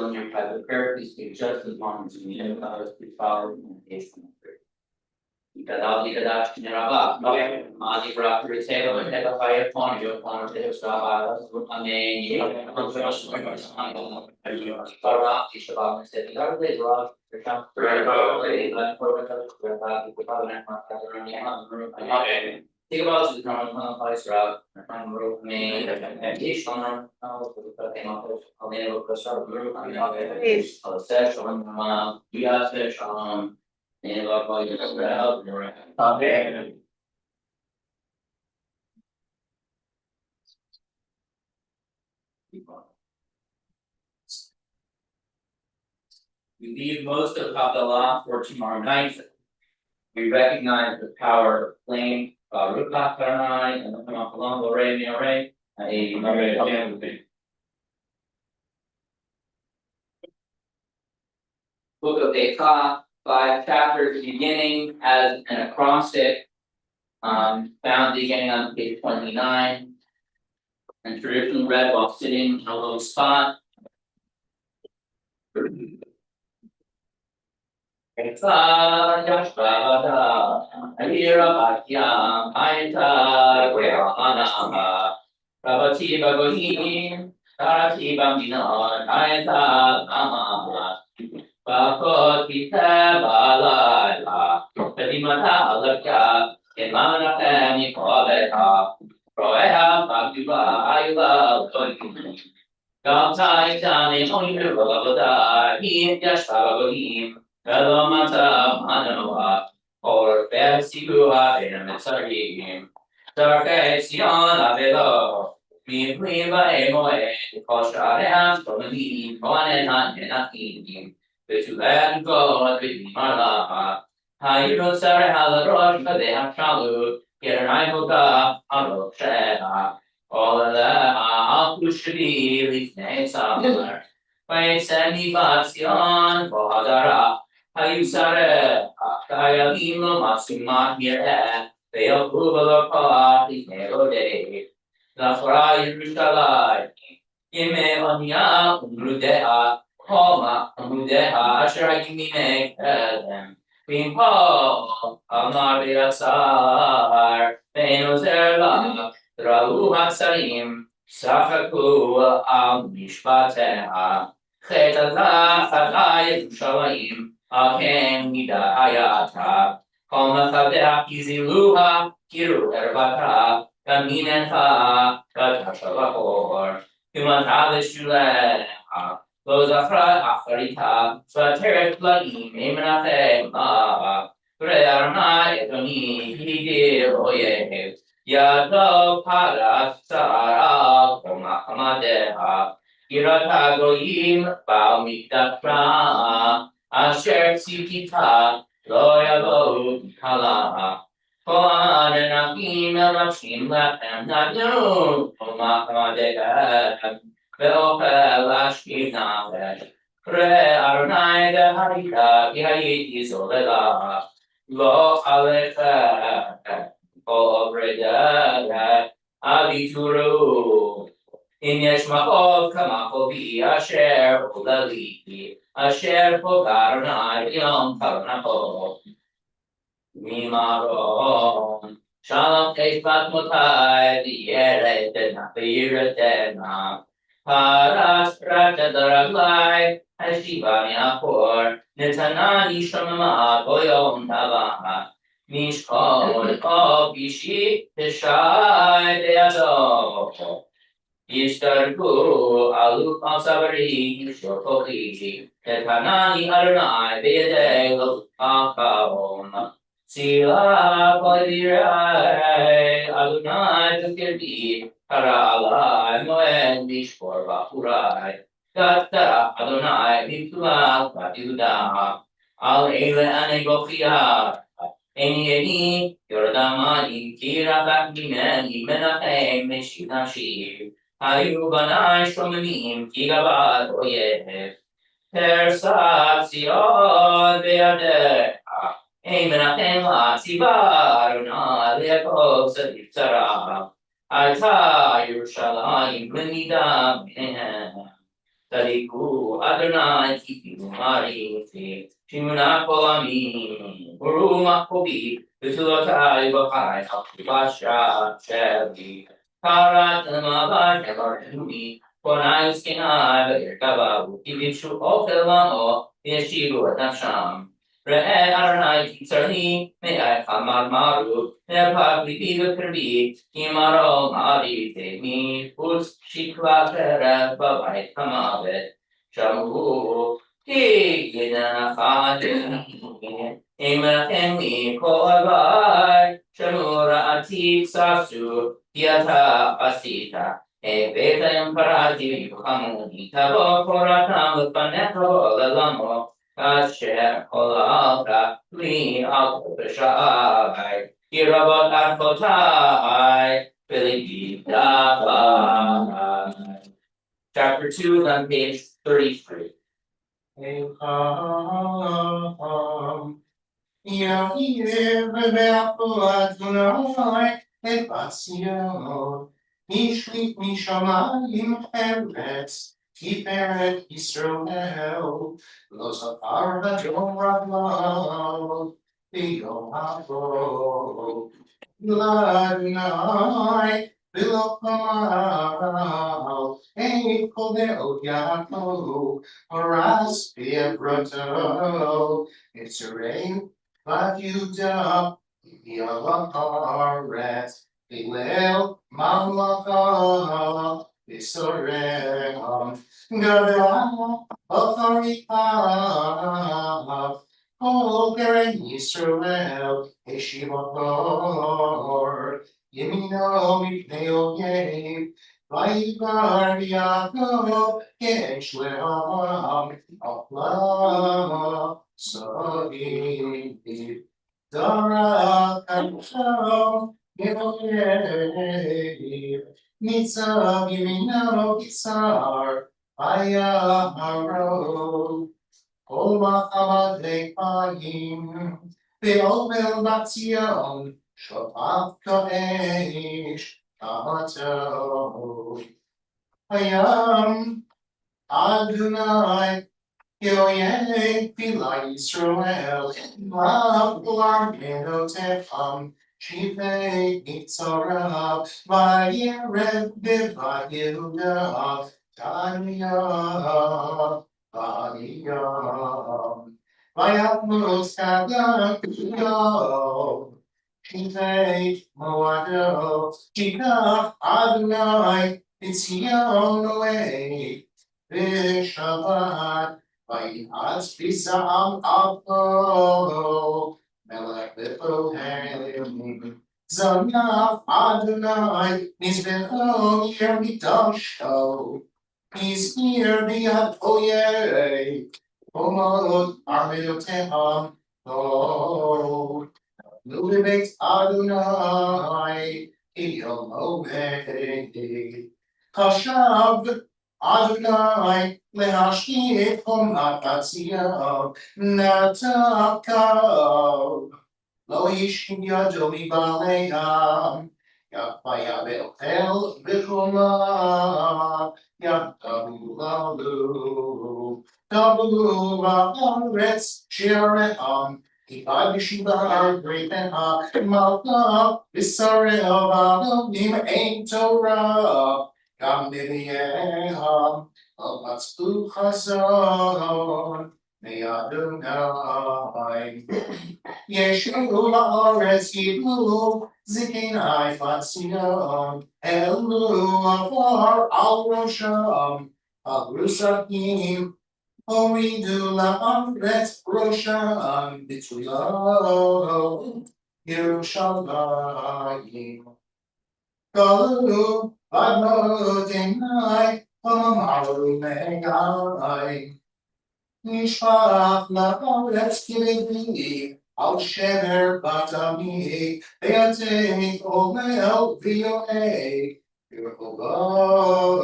Speaker 1: in your private prayer, please speak just as long as you need it, others please follow the invitation of prayer. Mani Bhakti Riteva Riteva Haya Pon Yo Pon Riteva Srava Amen. Para Tisha B'av Services. Everybody love your count. Think about the normal place route. From road main meditation on I'll name it start group. I'll set on we got fish on. And love all your help. Amen. We leave most of Kabbalah for tomorrow night. We recognize the power of flame, Rupa Karanai, and the Kamakalongo Re Mire, Book of Ekah, 5 chapters beginning as an acrostic, found beginning on page 29, and traditionally read while sitting in a low spot. Yashvavada, Avirabhatyam, Aita, Gwehanama, Pravati Bhagavim, Tarati Bhambinan, Aita, Nama, Bhakotita Balaya, Padimata Alakya, Kemanakami Koveta, Proeha Bhakiva, Ayuva, Kodini, Gautai Tani, Onirabhavada, Him Yashvavavim, Velamata Manava, or Besigua Venamitsarim, Darke Sion Avelo, Mi Priva Emoe, Koshariam, Tomini, Moanenan, Enakim, Betulan go, Marlava, Hayro Sarah Rosh, they have Shalu, Kiraiboka, Alo Shea, all of the Akushri, Lifne Summer, Wait, Sandy Vasion, Bohadara. Hayusare, Akaya Limo Matsuma here, they approval of party, never day. La Fry Rushalai, Ime Onya, Umrudea, Homa, Umrudea, Shagimine, them. Queen Paul, Amaria Sar, Venozerla, Ralu Hatsarim, Safaku, Al Mishpatea, Chetala, Fataya, Shalim. Ahem Hidayata, Kalmatadea Kiziluha, Kiru Erbata, Kaminenha, Katashalahor, Humantalishula, Lozafra Afarita, Svateric Lagi, Emanate, Prearma, Etoni, Hidi, Oye, Yado paras sara komachamadeha. Kirata goyim ba'al mikdashra. Asher tzikita lo yavo kala. Koan enachim elashim lechem nadu. Komachamadeha. Ve'ochel ashkim navesh. Re Adonai deharita ki hayiti zolela. Lo alecha. Obreda Abituru in Yeshmachov Kamachovi Asher Ulali Asher Pogarna Yom Karnapo Mimaron Shalom Keishpat Motai Yere Dena Pira Dena Paras Rata Daraglai Hashivani Apor Netanani Shamama Boyom Tavaha Mishkol Bishi Pishai Deado Yishtarku Alu Sabari Shokoli Tetanani Adonai Bede Akaon Sila Palirai Adonai Tukirbi Karala Moen Mishkor Bakurai Gata Adonai Mikula Batiuda Al Ele Anegokia Eni Yordamani Kira Bakimeni Menachem Meshinashi Ayubanai Shomim Kigabat Oyev Persat Sion Beade Menachem Latzibar Lepo Saditzara Ata Yerushalayim Benida Behem Tariku Adonai Kifu Mariti Shimuna Kolami Uruma Kobi Visulotai Bakai Basha Shelly Karat Mava Nevartumi Konai Skinai Kaba Kivishu Okelamo Yeshiru Nasham Re'e Adonai Kitzarni Me'ai Kamar Maru Nepagli Biva Kirbi Kimaro Mari Temi Us Shikla Tere Babai Kamavet Shamu Kigina Khadin Ema Emi Koabai Shamura Atik Sasu Yata Asita Beta Imparati Kamuni Tabo Koratam Paneto Lelamo Kasher Kolalka Li Al Bishai Kirabot Arkotai Philippi Chapter 2 is on page 33.
Speaker 8: Mishlit Mishamayim Eretz Tiferet Yisrael Lo Sapar Hadom Raglav Biyom Havo Ladnai Bilo Kamal Ei Kodel Yaakov Horas Piebroto Yitzrei Vajudah Yavaharet Hillel Mamlaka Visorem Gadol Authoritav Kol Keren Yisrael Yeshivakor Yemino Mipnei Oyev Vayikar Yaakov Yesh Le'am Afla Sadim Dara Kamsham Yehoyev Nitzav Yemino Kitzar Ayaharo Kol Machamad Le'Payim Ve'ovel Batzion Shofav Kodesh Tahato Hayam Adonai Yoyeh Pila Yisrael Ma'apulam Enotefam Shivei Yitzharav Vayerev B'Vayehudav Tanya Vayapnos Kadam Yo Shivei Moado Shikach Adonai Tzion Noei V'Shabbat Vayihaz Pisam Avlo Melech Lepohem Zanav Adonai, Mizbecho Yermidasho, Mizir Biat Oye, Omod Armedoteha, Lord. Lubeit Adonai, Iyom Obed, Kashav Adonai, Lehashkit Omakatziyav, Natakav. Lo ishim yado mi baleam, Yapaya be'otel v'choma, Yatavu lalu, Tavu v'aretz shiream, Ibai b'shiba grepeha, Malka v'sareo v'adonim ein Torah, Gam b'v'yeham, Al-Matzbu chazon, Me'adonai. Yeshu la'aretz yiblu, zikinai fatzion, Elu avar al rosham, al rusakim, Horidu la'aretz rosham, b'tzulo, Yerushalayim. Galu, v'admodenai, v'amaru me'ai. Nishpach la'aretz kilei, al shemer batami, ve'atei olel v'yonei, Yehovah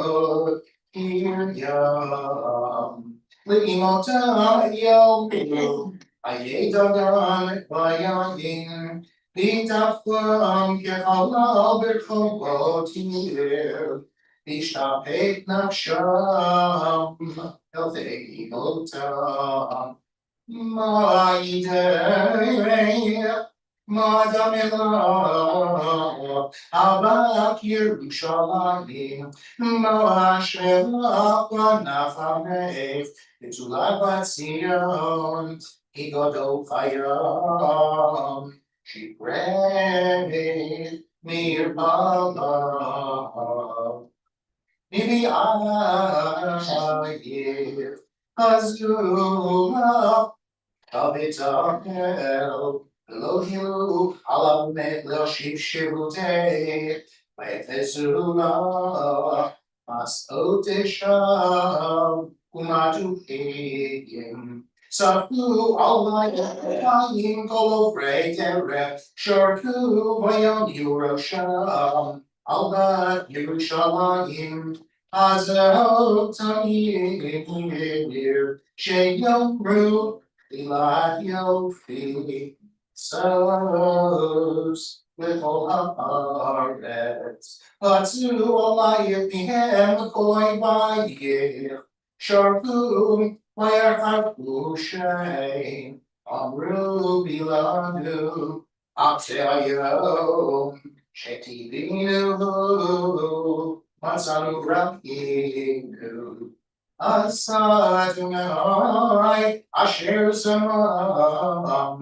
Speaker 8: Kiryam. Le'imotam yomu, ayedagan v'yayin, V'taflam ke'halal b'chobot yir, V'shtapek nafsham, Elvei motam, Ma'idei, Ma'adamela, Abak Yerushalayim, Ma'ashelach v'nafamech, V'tzulat Zion, Igodo Fayam, Shipre Mirbalam. Maybe I give Azula Kavital Elohimu Alamed Loshim Shirute Vaetezula Mas Otesham Umatu Higim Safu Alayim Kolofre Tere Sharku Vayon Yurosham Alba Yerushalayim Hazel Tamir Sheyomru Elijah Fili Sos with all hearts, but to Olayim Bihem Koi Vayir Sharku where Haku Shay Amru Biladu Akshayo Shetivinu Masaru Rakinu Asadunai Asher Samam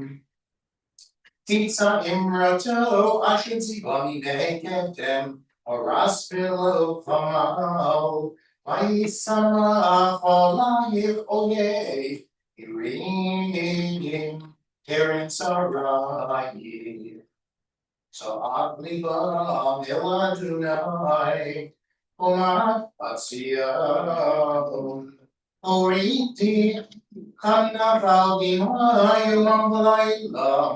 Speaker 8: Titsa Imrato Asher Zibani Beketem Oraspilo Famal Vaisama Falayiv Oye Irinim Karen Sarai So Agliba Eladunai Oma Patsiam Oriti Kanavaldinayam Valailam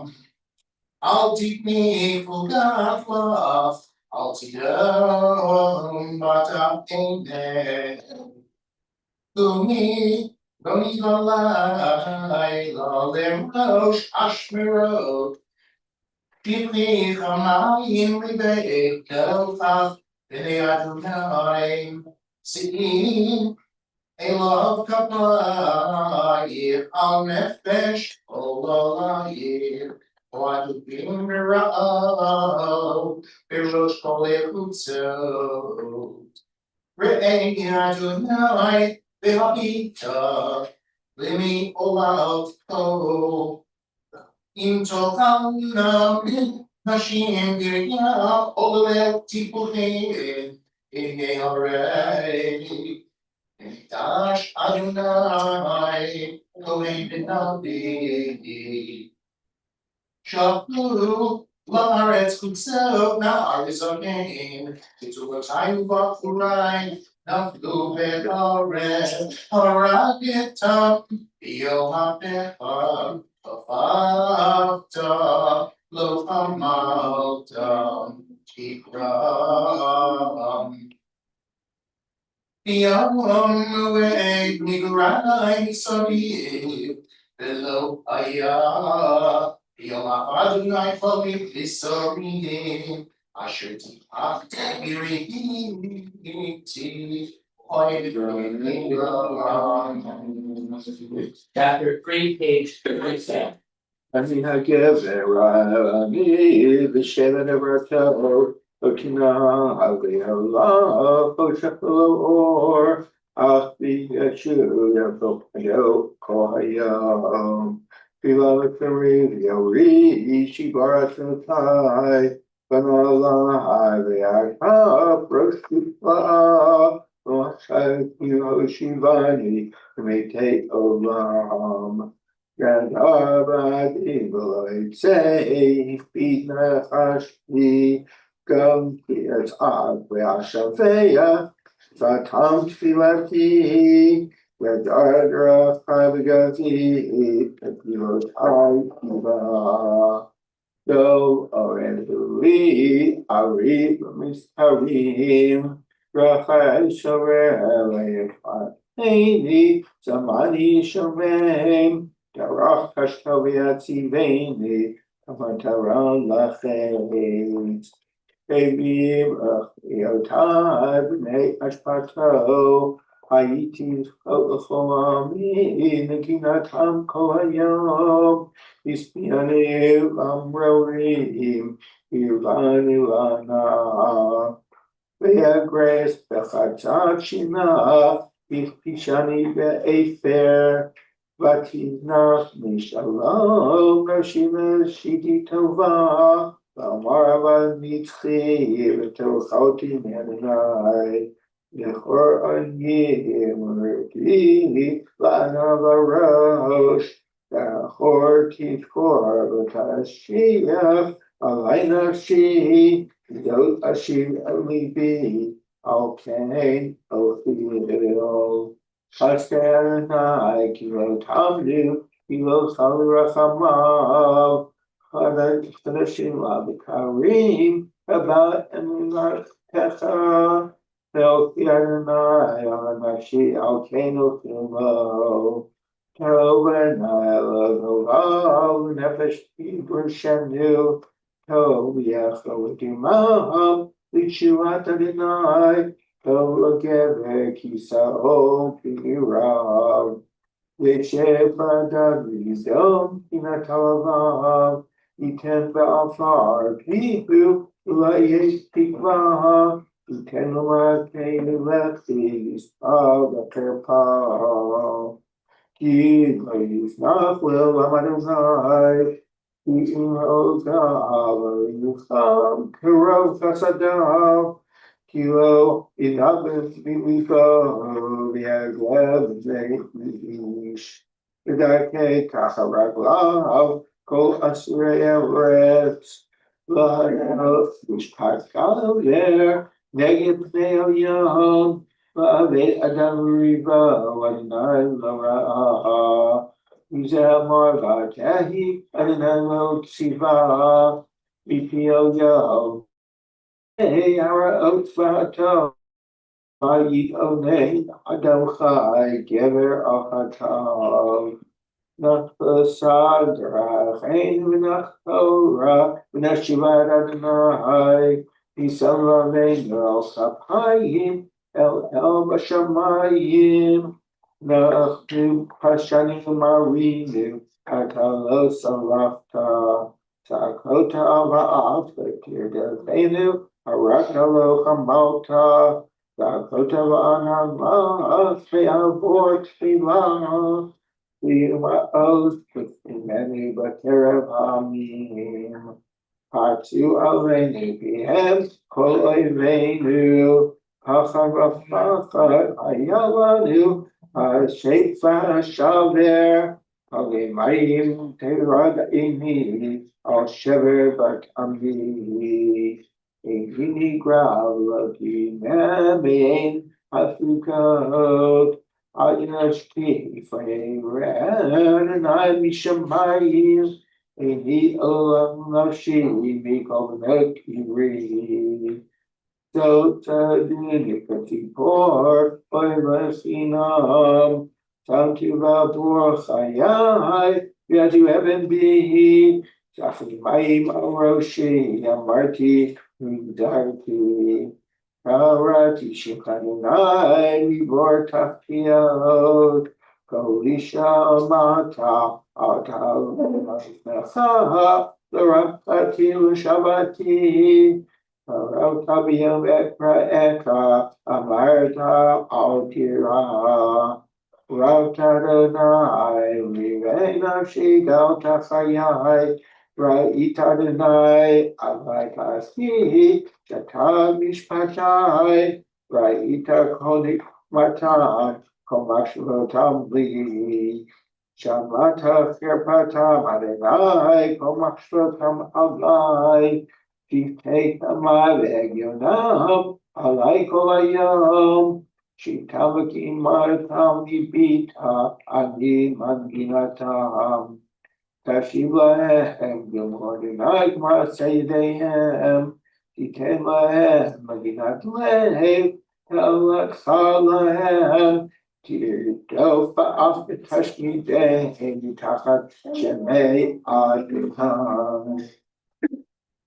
Speaker 8: Altitni Fugatlav Altidam Batapene Gumi Gumi Valai Lalem Rosh Ashmiro Kipni Chamayim Rebeit Kelfav B'nei Adonai Sa'im Elov Kapayir Al Nefesh Olayir Oadubim Ra'al B'rosh Kol Yehutzot Re'ei Adonai V'habita Limi Olav Tov Im Tokanam Nashim Girya Olel Tipuhin Inge Harei Dash Adonai Kohen Benavi Shafu Lawrence could so now is again. It's over time walk the ride. Now go back already. Rocket top. You'll have to have a look on mountain. Keep Beyond away, Nigrai, sorry, below Aya, Yoma Adonai for me, this sorry, I should have to be redeemed.
Speaker 1: Chapter 3, page 37.
Speaker 3: אני הגבר העני בשבט אברתו, וקנא עלי הלך, ושפל אור, אך בישו יבוא כל היום. תפילה וקרי ויורי, שיברת נותי, בנה עלי ויעקב, ראש תפלה, וחייתי הושיבני, ומתי עולם. And Abba Eloy say, Feed Nechashti, Gum Piers Ab, Veashavea, Vatam Filati, Vedardra Pavagati, Epilotai Iba. Do Orenduli, Ari, Mistarim, Rachel Shaveh, Leifani, Zamani Shamem. Darach Kashtaviatzi Veini, Kamataran Lachet, Ebim Yotai, Bnei Ashpato, Haiti Choami, Nikinatam Kohayom, Ispiani Amrorim, Ivani Lana, Vea Grace, Bechatzachina, Pishani Be'efer. Vatina Mishalom, Rashima Shiti Tova, Vamarava Mitchi, Vitochauti Menai, Yehor Anyim, Riki, Lanava Rosh, Dahor Tifor, Vatashia, Alaina Shi, Dot Ashim Alibi, Alkane, Ophil. Hashanah, Kilo Tamdu, Kilo Salurachamav, Hadashim Labikarim, about Eminat Techa, Velkianai, Alanashi, Alkano Filo, Tovenai, Love, Nefesh, Ibrashanu, Tobiacho, Dimam, Lichuata Denai. Together, Kisao, Pirav, Vishebada, Rizom, Inatava, Iten Bafar, Pipu, Laye Tikva, Itenuma, Kailefis, Avakarpa, Kidlays, Nakwil, Amadonai, Iroga, Yukam, Kiro, Kasadav. Kilo inabes miliko viaglev zeish. Vidake kacharaglav kol asrei eretz. Lahayot mishpachal yer neged pnei yom. Va'avei adam riva v'adonai l'ra'a. Yizeh mor v'atehi adonai lo tsiva. V'piyol yom. Hey, our outfato, I one, Adochai, Gever Achatav, Not Basad, Rachain, Vinach Torah, Vinashivad Adonai, Nisam Ramein, El Sapayim, El Bashamayim, Nachnu Pashanim Marinu, Akalos Alafta, Sakota Ava'af, Tirdelvenu, Arakalo Hamalta, Dakota Vanama, Feavort Filah, Lima Oath, Many Baterev Amim, Patu Alenu, Bihem, Koloi Venu, Hacharafachat, Ayavanu, Shefa Shaver, Alimayim, Terad Imi, Al Shever Bat Amri, Egini Gravaki, Namein, Afukot, Ayashki, Fayran, and I Mishamayim, Eni Olam Nafshi, Mikol Nekiri. So Tadinipati Por, Oivasinam, Tantiva Por Chayai, Yadu Eben Bihi, Safimayim Aroshi, Yamarti, Darti, Karati Shikadunai, Mibor Tafiot, Kolisha Mata, Ata, Larapati Shabati. Rautaviyam ekra eka amarta altira Rautadonai Rivena Shigauta Chayai Raitadonai Avaitasi Shata Mishpatai Raita Kolik Matan Komashvotam Li Shamata Kirpatam Adonai Komashvotam Avai she take my regionam, alai kolayam. She tavaki martam nibita, ani manginatam. Tashivahem, Gilmordinite Marseidehem. She came lahem, maginat lehem, Talakalahem. Tirdofa after touch me day, and you tachat shemei adham.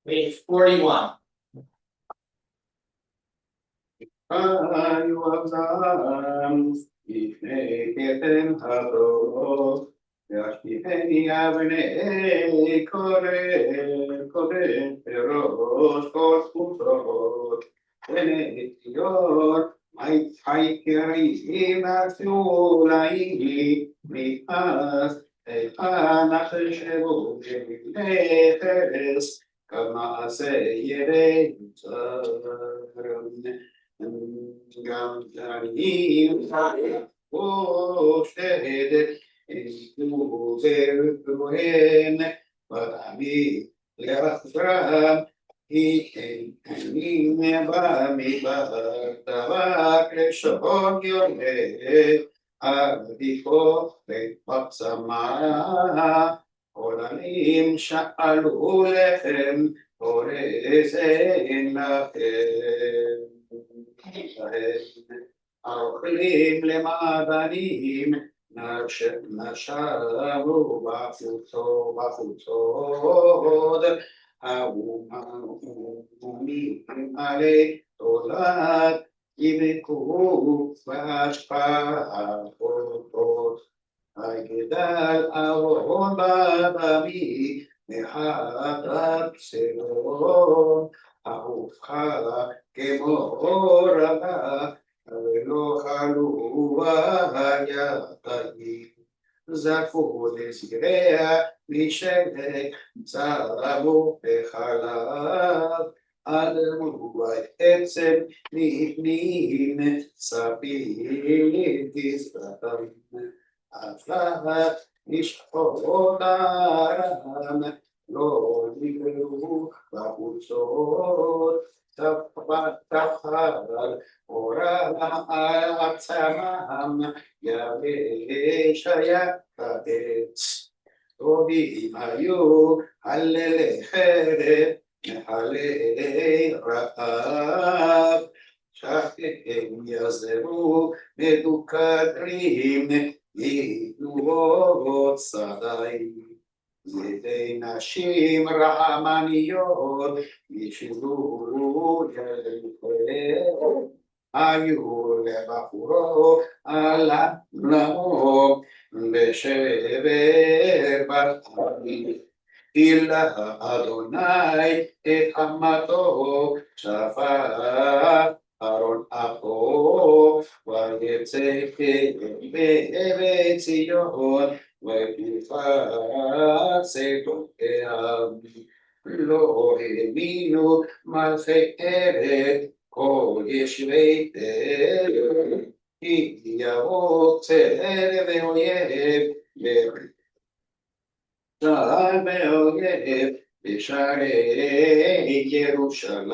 Speaker 1: Page 41.
Speaker 3: Ayuazam, Ifnei Keten Hado, Yashtifeni Avnei Kore, Peros, Kos Venetior, my Haikeri, Nasulai, Mikas, Epanach Shevu, Teres, Kama Seyere, Gam Darim, O Shed, Tuzen, but Ami, Lerafra, he came, never me, but the Krishon your head, before they put some Oralim sha'alu lechem, orezein lachem. Auklim lemadanim, nashavu bafutod, Aumami ale tolat, Yibiku vashpah. Agedal avon babami mehadat selo ahufcha kemorava velo halua hayatayi zafu lesgrea mishelek zaravu bechalav adamu etzem nihnin sapilis batam Aflaha Ishhodaram Lo Nigru Babutsot Tafar Ora Atamam Yahweh Shayakadetz Tobi Mayu Hallele Chere Hallele Ra'ab Shachem Yazeru Medukadrim Yiluot Sadai Yedei Nashim Rahamaniyot Yishulu Yelikoe Ayu Lebachuro Ala Lamo Beshever Batari Illa Adonai Et Hamato Shafat Aron Apo, Vayetze Be'evetzion, Ve'pifat Sedokeam, Lo Eminu Malchei Eret, Kol Yeshvei Eret, Ki Yavot Tzere Ve'oyev, Shal Ve'oyev, בשערי ירושלים,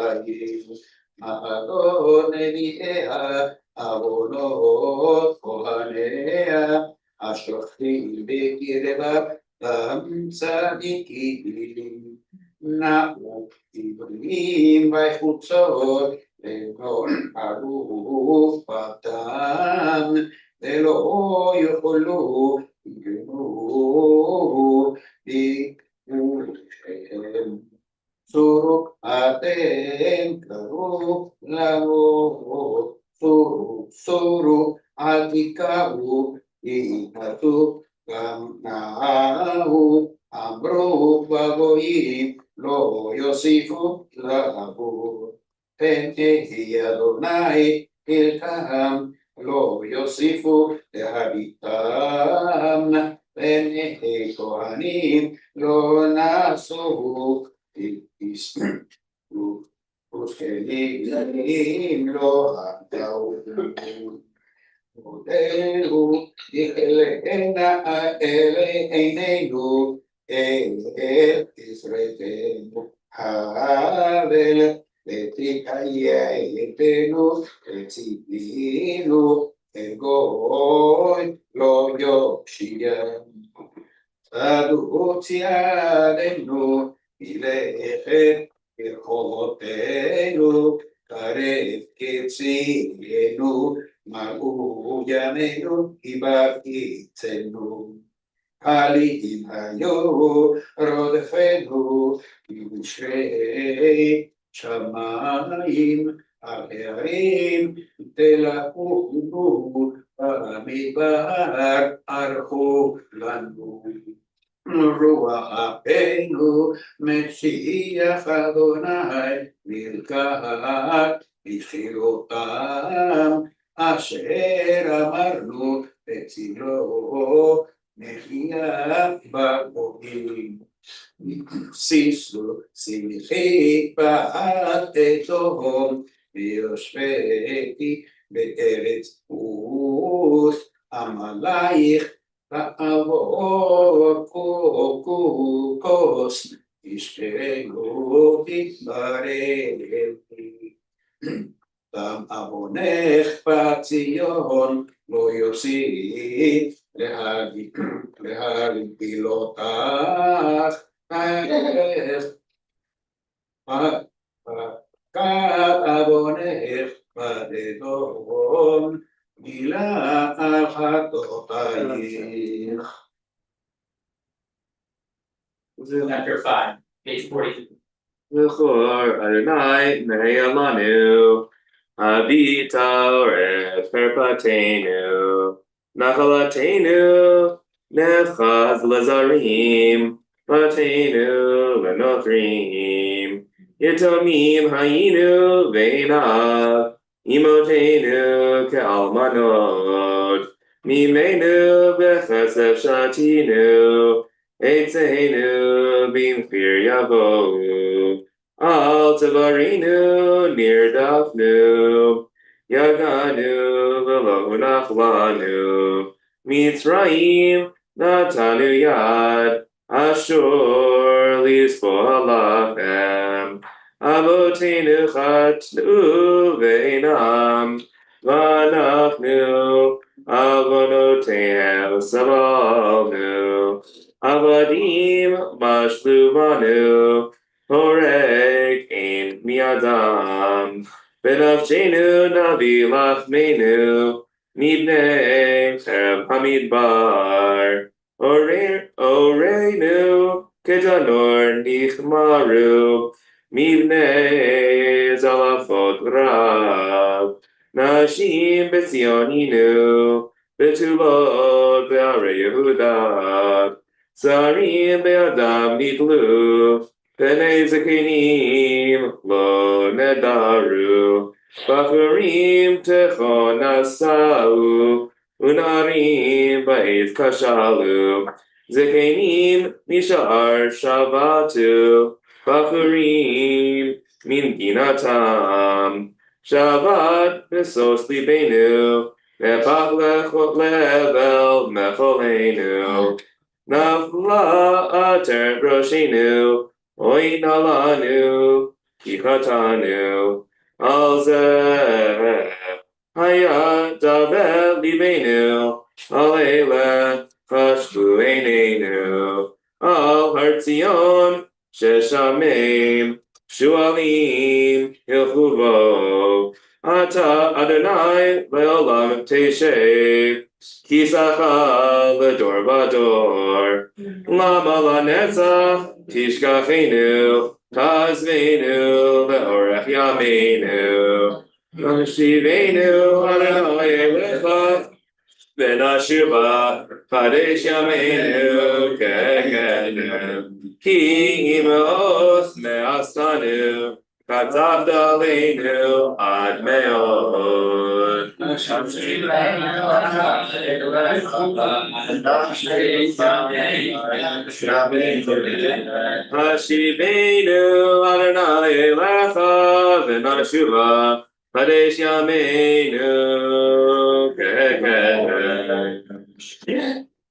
Speaker 3: מעלות נביאיה, עוונות כהניה, השופטים בקרבה, גם צדיקים, נעו עברים בחוצות, לכל ערוף בתם, ולא יוכלו יגנו בגבולכם. צורו אתם קראו למות, צורו אל תקראו, ינחתו גם נעו, אמרו בגויים לא יוסיפו לבוא. פן יהי אדוני אלוהיהם לא יוסיפו להביטם, פן יהי כהנים לא נעשו וזקנים לא הגעו. מודנו אל עינינו אל עזרתנו, הבל ותקייתנו וציווינו אל גוי לא יושיע. צדוק ידינו מלאכת ברכותינו, קרב קצינו, מלאו ימינו כי בקיצנו. עלים היו רודפנו, יושבי שמיים, על ההרים תלכו, במדבר ערכו לנו. רוח אפינו משיח אדוני, נלקח מחירותם, אשר אמרנו בצילו נחיה בגויים. שישו שמחי בעד אדום, ויושבתי בארץ עוז, עמלייך תעבור כוס, ישתנו תתבררתי. גם עוונך בציון לא יוסיף להגביל אותך, פקד עוונך בדדון, גילה על חטאותייך.
Speaker 1: Chapter 5, page 40.
Speaker 4: זכור אדוני מהי לנו, הביטה אורך פרפתנו, נחלתנו נחז לזרים, בתינו לנוכרים, יתומים היינו בעיניו, אמותינו כאלמנות, ממנו בכסף שתינו, עצנו במחיר יבואו, אל תברנו נרדפנו, יגענו ולא הונח לנו, מצרים נתנו יד, אשור לספול לכם, אבותינו חטאו ואינם, ואנחנו עוונותיהם סבלנו, עבדים משלו בנו, הורג אין מידם, בנפשנו נביא לחמנו, מבני חרב המדבר, אורנו כתנור נחמרו, מבני זלעפות רב, נשים בציוננו, בתולות בערי יהודה, זרים בידם נתלו, פני זקנים לא נדרו, בחורים תכון נשאו, ונערים בעת כשלו, זקנים משער שבתו, בחורים מנגינתם, שבת משוש ליבנו, נהפך לבל מחולנו, נפלה עטרת ראשנו, אוי Oina lanu, Kichatanu, Alzeh, Hayat Davel Libenu, Alela, Chashvu Einenu, Al Hartzion, Sheshamim, Shualim, Hilchuvo, Ata Adonai, Leolam Teshe, Kisacha, Ledor Vador, Lama Lanetzach, Tishkachenu, Tazvenu, Leorach Yameinu, Shivenu, Adonai Elecha, Benashuba, Kadesh Yameinu, Kekenu, Ki Imos Meastanu, Katzavdalenu, Ad Meod. Hashivenu, Adonai Elecha, Benashuba, Kadesh Yameinu,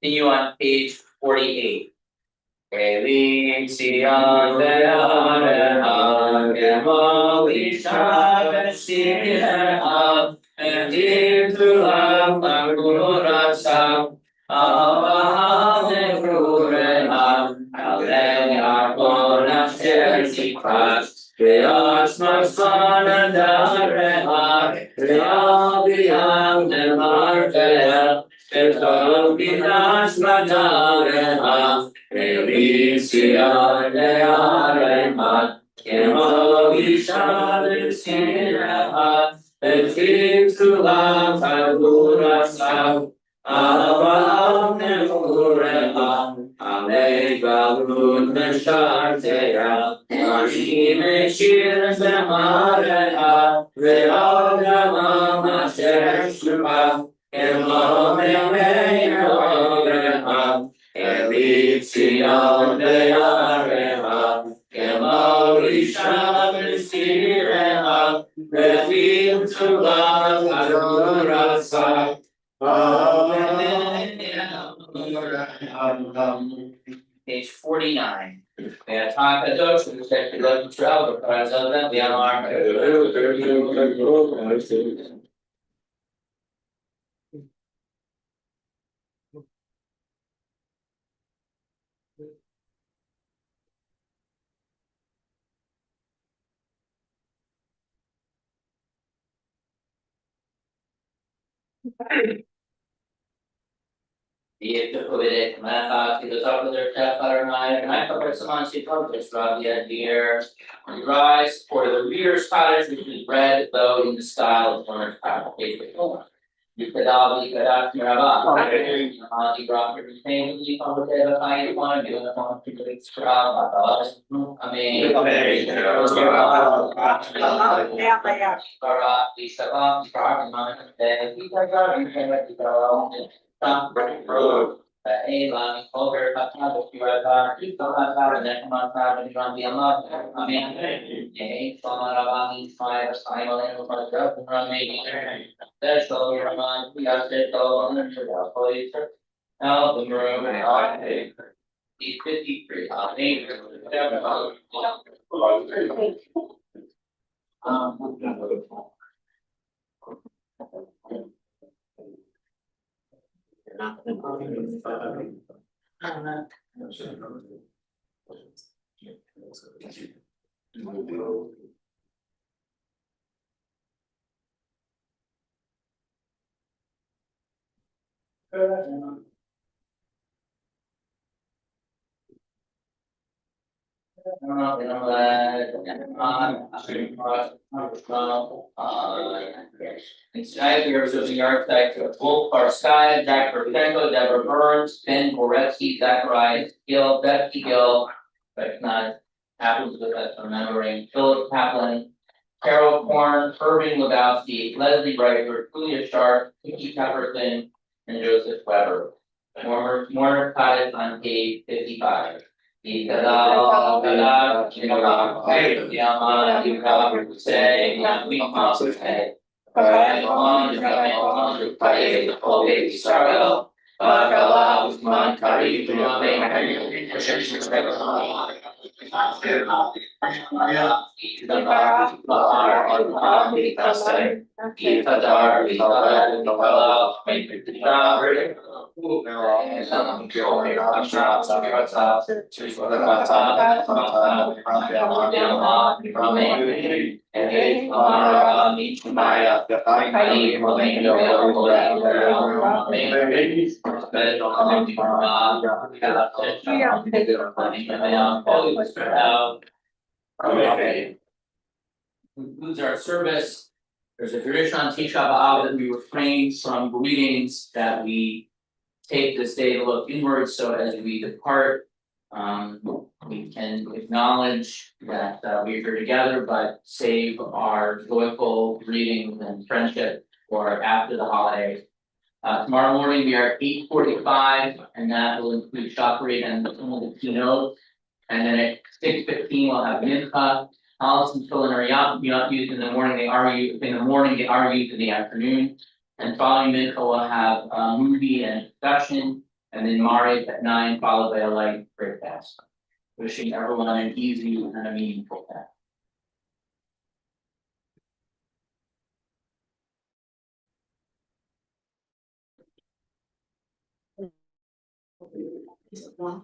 Speaker 1: Continue on page 48. Eli Sion De'areha, Gemali Shabbat Sireha, Edim Tulam Lakurasam, Ahava Lerureha, Alen Yarkon Asher Zikras, Ve'as Masana Dareha, Ve'al B'yam De'markeha, Ve'al B'nas Madareha, Elysia De'areha, Gemali Shabbat Sireha, Edim Tulam Lakurasam, Ahava Lerureha, Alei Balud Mesharteha, Ashim Eshir Zemareha, Ve'al Galam Asher Shubha, Emam Emeyoreha, Eli Tzion De'areha, Gemali Shabbat Sireha, Ve'im Tulam Adorasai, Page 49. We have time to do, we take the local travel, because of them, we are. Prohibited, to the top of their cat butter knife, and I covered some on sheet focus throughout the deer. On the rise, for the reader's cottage, which is red, though in the style of Leonard's page before. You could all be good after the brought your retained the conversative I want to do it on to the scrub. I mean, Album room and I think 53. Tonight we are choosing architect Wolf Sky, Jack Burchenko, Deborah Burns, Ben Goretsky, Zacharias Gill, Becky Gill, recognized happens with us remembering Philip Kaplan, Carol Korn, Irving Lebowski, Leslie Reichert, Julia Sharp, Vicky Pepperton, and Joseph Weber. Warner Cottage on page 55. Bakalah Usman Kari Tumame Okay. Concludes our service. There's a tradition on Tisha B'av that we refrain from greetings, that we take this day to look inward, so as we depart, we can acknowledge that we're here together, but save our joyful greetings and friendship for after the holidays. Tomorrow morning, we are at 8:45, and that will include Shachrit and some of the keynote. And then at 6:15, we'll have Mincha. Alice and Phil are not used in the morning, they are used in the morning, they are used in the afternoon. And following Mincha, we'll have movie and discussion, and then Mari at 9, followed by a light break fast. Wishing everyone an easy and a meaningful day.
Speaker 6: One.